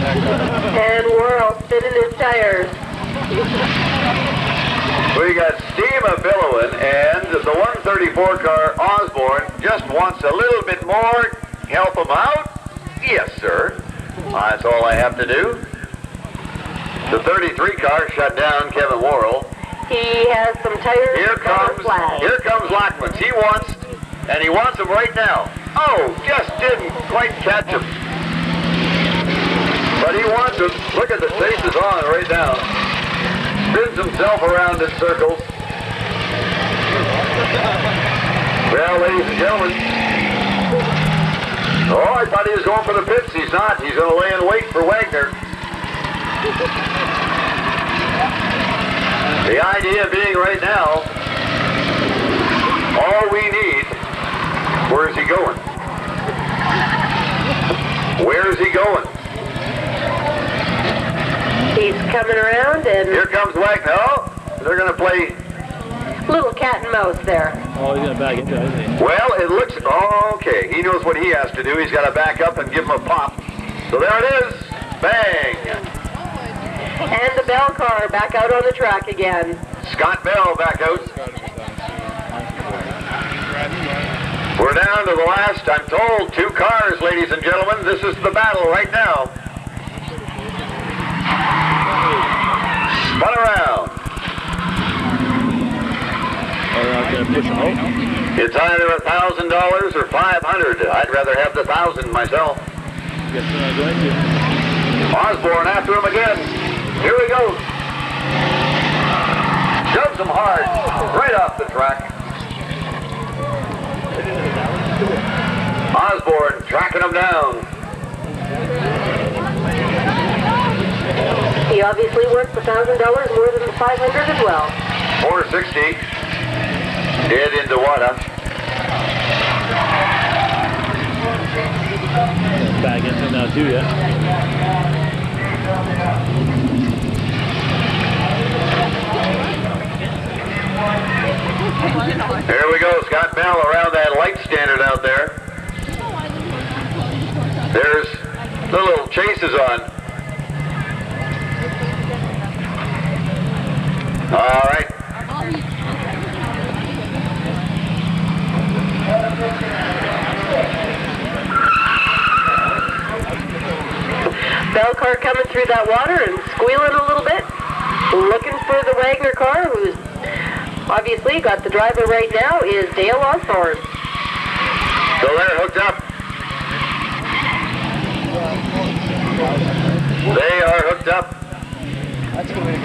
And Worral spinning his tires. We got steam a-billowing, and the 134 car, Osborne, just wants a little bit more. Help him out? Yes, sir. That's all I have to do. The 33 car shut down, Kevin Worral. He has some tires. Here comes Lackmantz. He wants them right now. Oh, just didn't quite catch him. But he wants them. Look at the faces on right now. Spins himself around in circles. Well, ladies and gentlemen. Oh, I thought he was going for the pits. He's not. He's going to lay in wait for Wagner. The idea being right now, all we need, where is he going? Where is he going? He's coming around and... Here comes Wagner. Oh, they're going to play... Little cat and mouse there. Oh, he's going to back into it, isn't he? Well, it looks... Oh, okay. He knows what he has to do. He's got to back up and give him a pop. So there it is. Bang. And the Bell car back out on the track again. Scott Bell back out. We're down to the last, I'm told, 2 cars, ladies and gentlemen. This is the battle right now. Spun around. It's either $1,000 or $500. I'd rather have the 1,000 myself. Osborne after him again. Here he goes. Shoves him hard, right off the track. Osborne tracking him down. He obviously wants the $1,000 more than the $500 as well. 460. Dead into Wada. Back into now too, yeah. There we go, Scott Bell around that light standard out there. There's the little chases on. All right. Bell car coming through that water and squealing a little bit. Looking for the Wagner car, who's obviously got the driver right now, is Dale Osborne. So they're hooked up. They are hooked up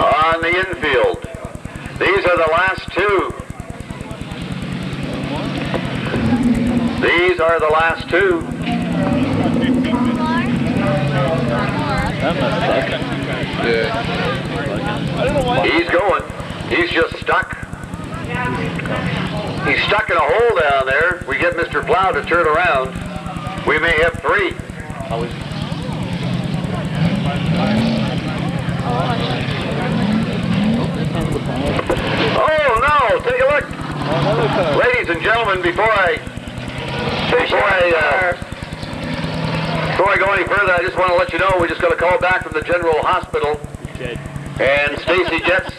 on the infield. These are the last 2. These are the last 2. He's going. He's just stuck. He's stuck in a hole down there. We get Mr. Plow to turn around. We may have 3. Oh no! Take a look, ladies and gentlemen. Before I go any further, I just want to let you know we just got a call back from the General Hospital, and Stacey Getz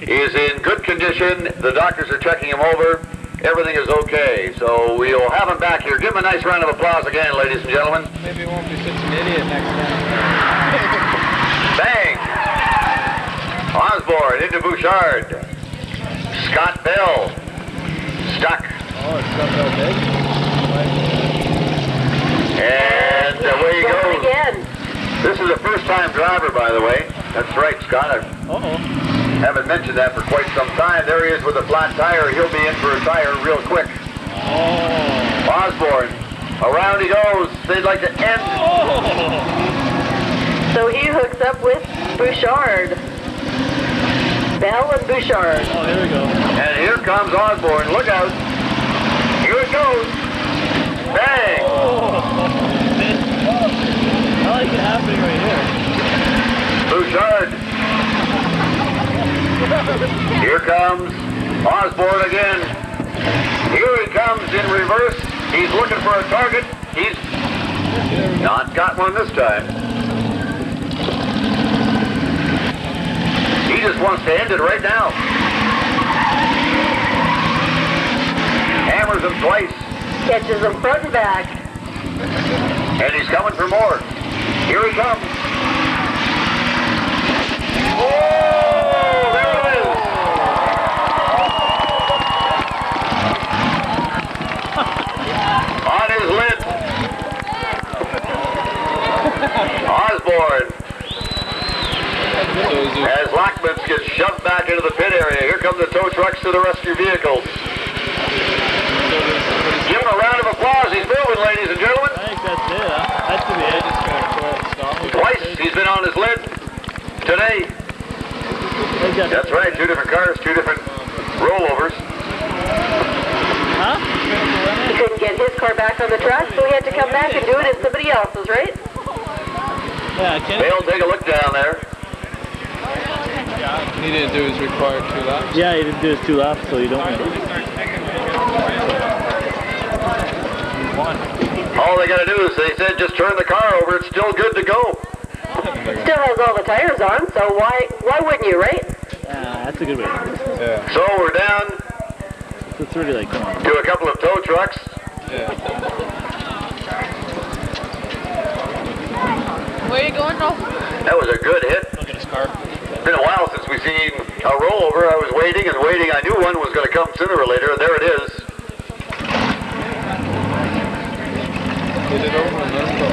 is in good condition. The doctors are checking him over. Everything is okay, so we'll have him back here. Give him a nice round of applause again, ladies and gentlemen. Maybe it won't be such an idiot next time. Bang! Osborne into Bouchard. Scott Bell stuck. Oh, it's Scott Bell big. And away he goes. Again. This is a first-time driver, by the way. That's right, Scott. I haven't mentioned that for quite some time. There he is with a flat tire. He'll be in for a tire real quick. Osborne. Around he goes. They'd like to end. So he hooks up with Bouchard. Bell and Bouchard. Oh, here we go. And here comes Osborne. Look out. Here it goes. Bang! I like it happening right Bouchard. Here comes Osborne again. Here he comes in reverse. He's looking for a target. He's not got one this time. He just wants to end it right now. Hammers him twice. Catches him front and back. And he's coming for more. Here he comes. Oh, there it is. On his lid. Osborne. As Lackmantz gets shoved back into the pit area. Here come the tow trucks to the rescue vehicles. Give him a round of applause. He's moving, ladies and gentlemen. I think that's it, huh? That's to the edge. Twice he's been on his lid today. That's right, 2 different cars, 2 different rollovers. Huh? He couldn't get his car back on the track, so he had to come back and do it in somebody else's, right? Yeah, I can't. They'll take a look down there. He didn't do his required 2 laps. Yeah, he didn't do his 2 laps, so you don't win. All they got to do is, they said, just turn the car over. It's still good to go. Still has all the tires on, so why wouldn't you, right? That's a good way. Yeah. So we're down It's really like, come on. to a couple of tow trucks. Yeah. Where are you going, Rob? That was a good hit. Look at his car. It's been a while since we've seen a rollover. I was waiting and waiting. I knew one was going to come sooner or later, and there it is. Get it over and let's go.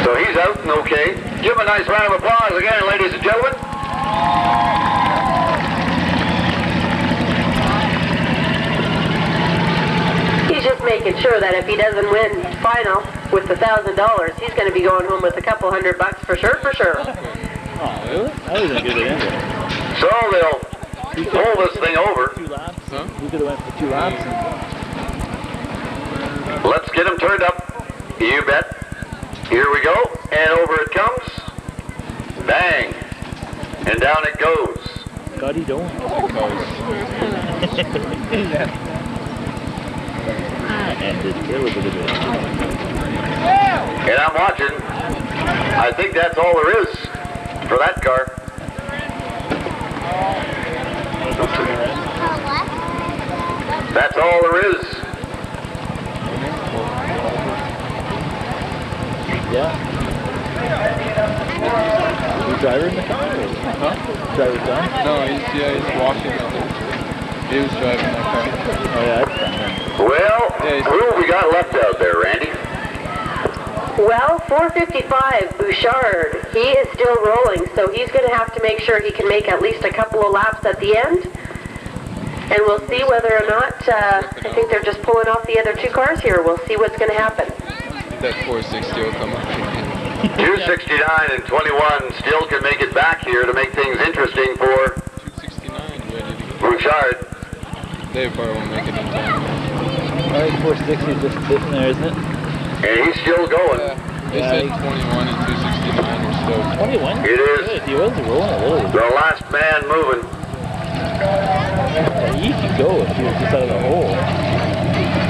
So he's out and okay. Give him a nice round of applause again, ladies and gentlemen. He's just making sure that if he doesn't win final with the $1,000, he's going to be going home with a couple $100 for sure, for sure. Oh, really? I wasn't good at it. So they'll pull this thing over. 2 laps. Huh? We could have went for 2 laps. And... Let's get him turned up. You bet. Here we go. And over it comes. Bang. And down it goes. God, he don't. And it's a little bit of it. And I'm watching. I think that's all there is for that car. That's all there is. Yeah. The driver in the car? Huh? Driver's done? No, he's walking out there. He was driving that car. Oh yeah, that's done. Well, who have we got left out there, Randy? Well, 455, Bouchard. He is still rolling, so he's going to have to make sure he can make at least a couple of laps at the end. And we'll see whether or not, I think they're just pulling off the other 2 cars here. We'll see what's going to happen. That 460 will come up. 269 and 21 still can make it back here to make things interesting for 269 ready to go. Bouchard. They probably won't make it in time. I think 460 is just sitting there, isn't it? And he's still going. Yeah, they said 21 and 269 are still. 21? It is. Good. He was rolling a little. The last man moving. Yeah, he could go if he was just out of the hole.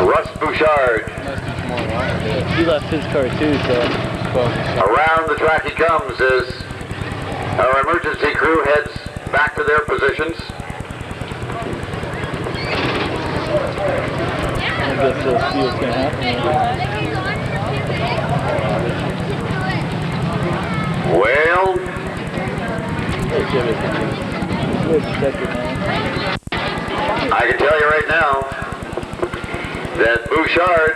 Russ Bouchard. He left his car too, so. Around the track he comes as our emergency crew heads back to their positions. I guess we'll see what's going to happen. Well, I can tell you right now that Bouchard,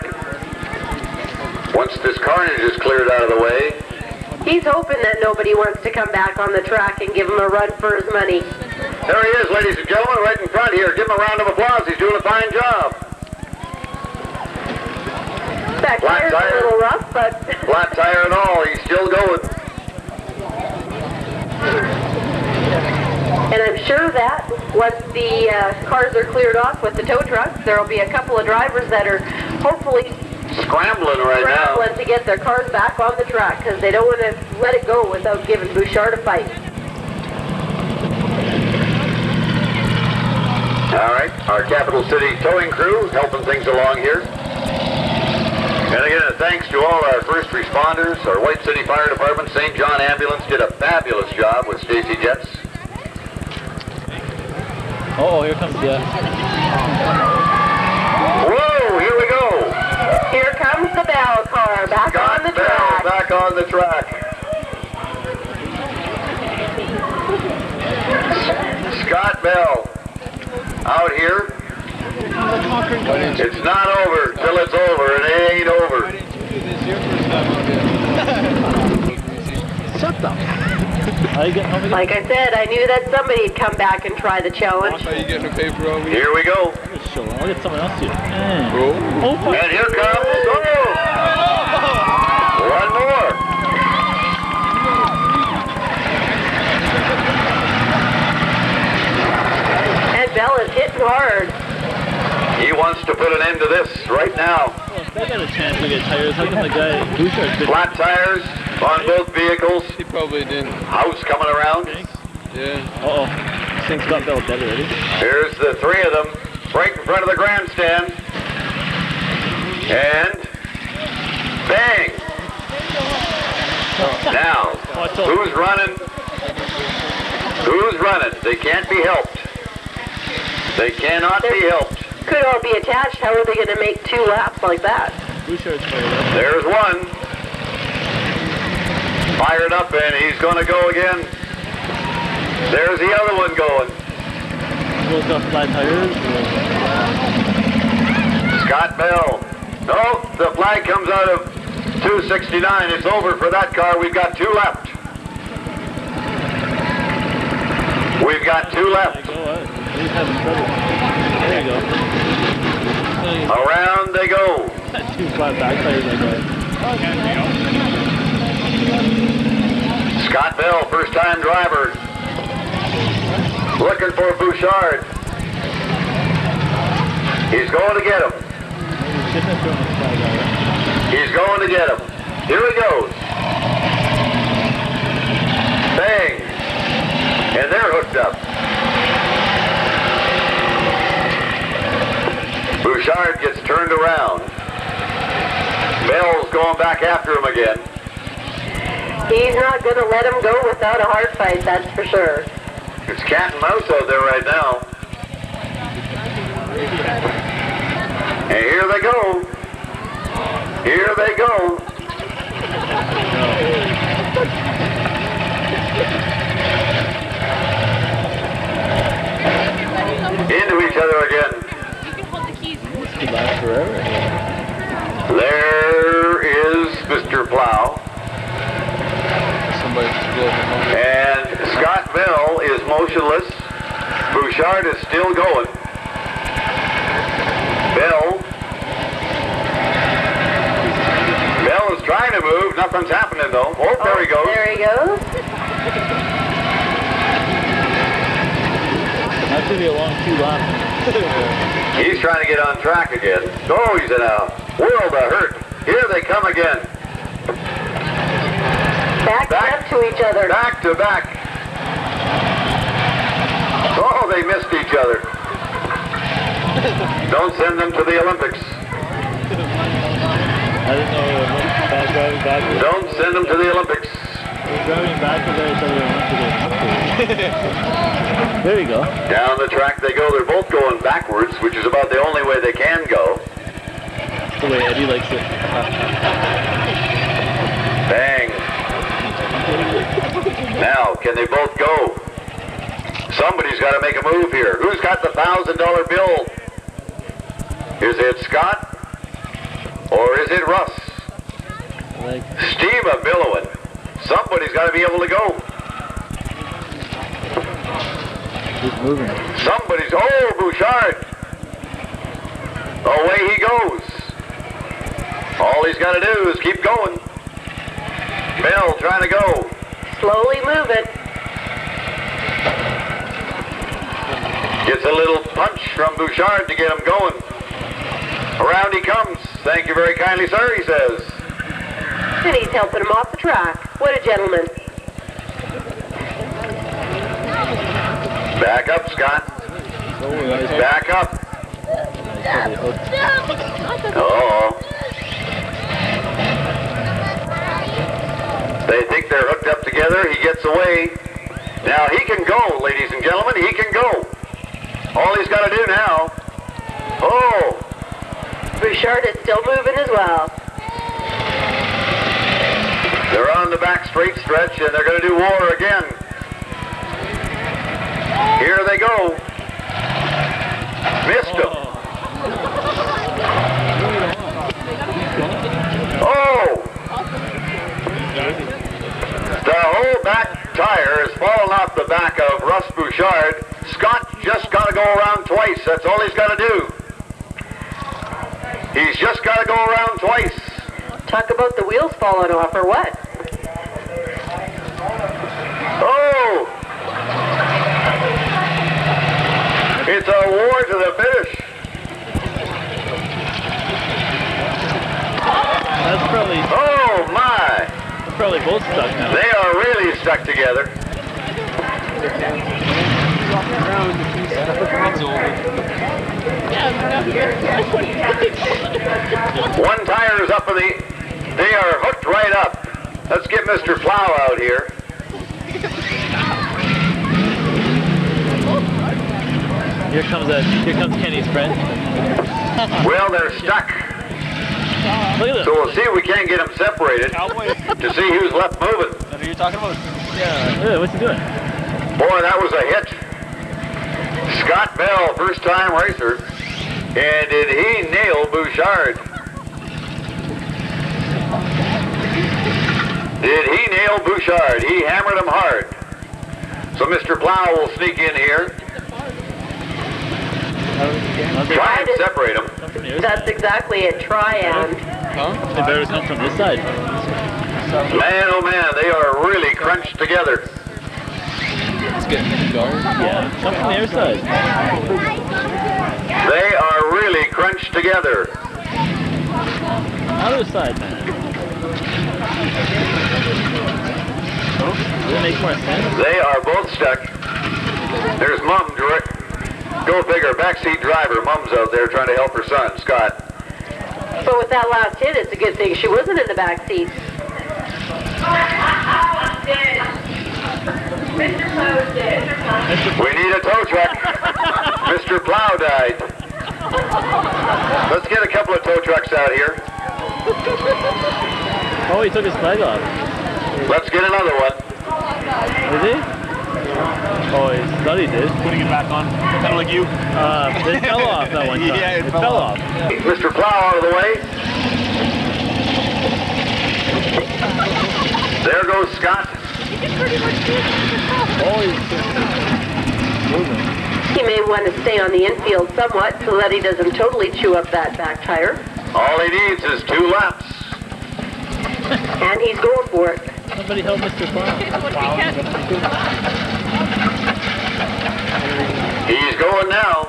once this carnage is cleared out of the way, He's hoping that nobody wants to come back on the track and give him a run for his money. there he is, ladies and gentlemen, right in front here. Give him a round of applause. He's doing a fine job. That Flat tire's a tire. little rough, but... Flat tire and all, he's still going. And I'm sure that once the cars are cleared off with the tow trucks, there will be a couple of drivers that are hopefully Scrambling right now. scrambling to get their cars back on the track because they don't want to let it go without giving Bouchard a fight. All right, our Capital City towing crew helping things along here. And again, thanks to all our first responders, our White City Fire Department, St. John Ambulance did a fabulous job with Stacey Getz. Oh, here comes the... Whoa, here we go. Here comes the Bell car, back on the track. Back on the track. Scott Bell out here. It's not over till it's over, and it ain't over. Shut up. Like I said, I knew that somebody'd come back and try the challenge. Are you getting a paper over here? Here we go. I'll get someone else here. Oh. And here comes, one more. And Bell is hitting hard. He wants to put an end to this right now. Well, if they got a chance to get tires, how come the guy Bouchard couldn't? Flat tires on both vehicles. He probably didn't. House coming around. Yeah. Uh-oh. This thing's got Bell dead already. Here's the three of them right in front of the grandstand. And bang! Now, who's running? Who's running? They can't be helped. They cannot be helped. Could all be attached. How are they going to make 2 laps like that? Bouchard's fired up. There's one. Fired up, and he's going to go again. There's the other one going. Both got flat tires. Scott Bell. No, the flag comes out of 269. It's over for that car. We've got 2 left. We've got 2 left. He's having trouble. There you go. Around they go. 2 flat back tires, that guy. Scott Bell, first-time driver. Looking for Bouchard. He's going to get him. He's going to get him. Here he goes. Bang. And they're hooked up. Bouchard gets turned around. Bell's going back after him again. He's not going to let him go without a hard fight, that's for sure. It's cat and mouse out there right now. And here they go. Here they go. Into each other again. There is Mr. Plow. And Scott Bell is motionless. Bouchard is still going. Bell is trying to move. Nothing's happening though. Oh, there he goes. There he goes. That's going to be a long 2 laps. He's trying to get on track again. Oh, he's in a world of hurt. Here they come again. Back up to each other. Back to back. Oh, they missed each other. Don't send them to the Olympics. I didn't know driving backwards. Don't send them to the Olympics. We're driving backwards, I thought we were There you go. Down the track they go. They're both going backwards, which is about the only way they can go. The way Eddie likes it. Bang. Now, can they both go? Somebody's got to make a move here. Who's got the $1,000 bill? Is it Scott? Or is it Russ? Steve billowing. Somebody's got to be able to go. He's moving. Somebody's... Oh, Bouchard. Away he goes. All he's got to do is keep going. Bell trying to go. Slowly moving. Gets a little punch from Bouchard to get him going. Around he comes. Thank you very kindly, sir, he says. And he's helping him off the track. What a gentleman. Back up, Scott. Back up. Uh-oh. They think they're hooked up together. He gets away. Now he can go, ladies and gentlemen. He can go. All he's got to do now. Oh. Bouchard is still moving as well. They're on the back straight stretch, and they're going to do war again. Here they go. Missed him. Oh! The whole back tire has fallen off the back of Russ Bouchard. Scott just got to go around twice. That's all he's got to do. He's just got to go around twice. Talk about the wheels falling off, or what? Oh! It's a war to the finish. That's probably... Oh, my! They're probably both stuck now. They are really stuck together. One tire is up in the... They are hooked right up. Let's get Mr. Plow out here. Here comes Kenny's friend. Well, they're stuck. Look at this. So we'll see if we can't get them separated to see who's left moving. What are you talking about? Yeah, what's he doing? Boy, that was a hit. Scott Bell, first-time racer. And did he nail Bouchard? Did he nail Bouchard? He hammered him hard. So Mr. Plow will sneak in here. Try and separate them. That's exactly it. Try and. They better come from this side. Man, oh man, they are really crunched together. It's getting dark. Yeah, come from the other side. They are really crunched together. Other side, man. Does it make more sense? They are both stuck. There's Mum, go figure, backseat driver. Mum's out there trying to help her son, Scott. But with that last hit, it's a good thing she wasn't in the back seat. We need a tow truck. Mr. Plow died. Let's get a couple of tow trucks out here. Oh, he took his flag off. Let's get another one. Is he? Oh, he thought he did. Putting it back on. Kind of like you. It fell off that one time. Yeah, it fell off. Mr. Plow out of the way. There goes Scott. Oh, he's moving. He may want to stay on the infield somewhat so that he doesn't totally chew up that back tire. All he needs is 2 laps. And he's going for it. Somebody help Mr. Plow. He's going now.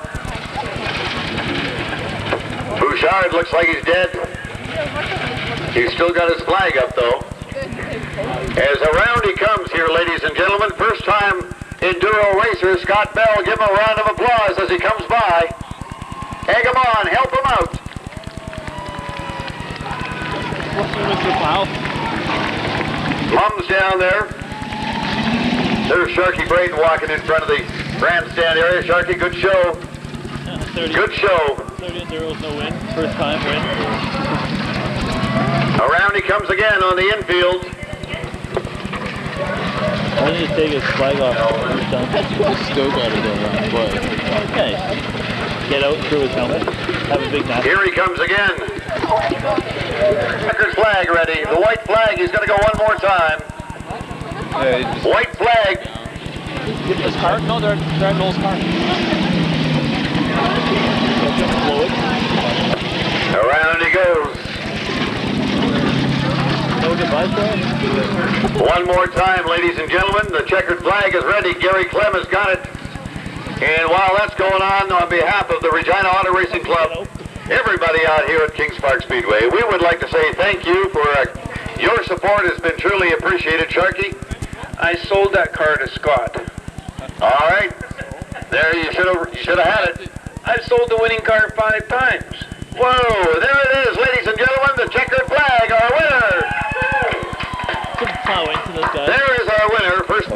Bouchard looks like he's dead. He's still got his flag up though. As around he comes here, ladies and gentlemen, first time Enduro racer Scott Bell. Give him a round of applause as he comes by. Egg him on, help him out. Mr. Plow. Mum's down there. There's Sharky Braden walking in front of the grandstand area. Sharky, good show. 30, good show. 30 Enduros, no win. First time win. Around he comes again on the infield. Why didn't he take his flag off first time? Still got it around twice. Okay. Get out through his helmet. Have a big match. Here he comes again. Checkered flag ready. The white flag, he's going to go one more time. Yeah, White flag. His car? No, they're in Noel's car. Around he goes. No goodbye, sir. One more time, ladies and gentlemen. The checkered flag is ready. Gary Clem has got it. And while that's going on behalf of the Regina Auto Racing Club, everybody out here at Kings Park Speedway, we would like to say thank you for your support has been truly appreciated. Sharky? I sold that car to Scott. All right. There, you should have had it. I sold the winning car 5 times. Whoa, there it is, ladies and gentlemen, the checkered flag, our winner. Couldn't plow into this guy. There is our winner, first.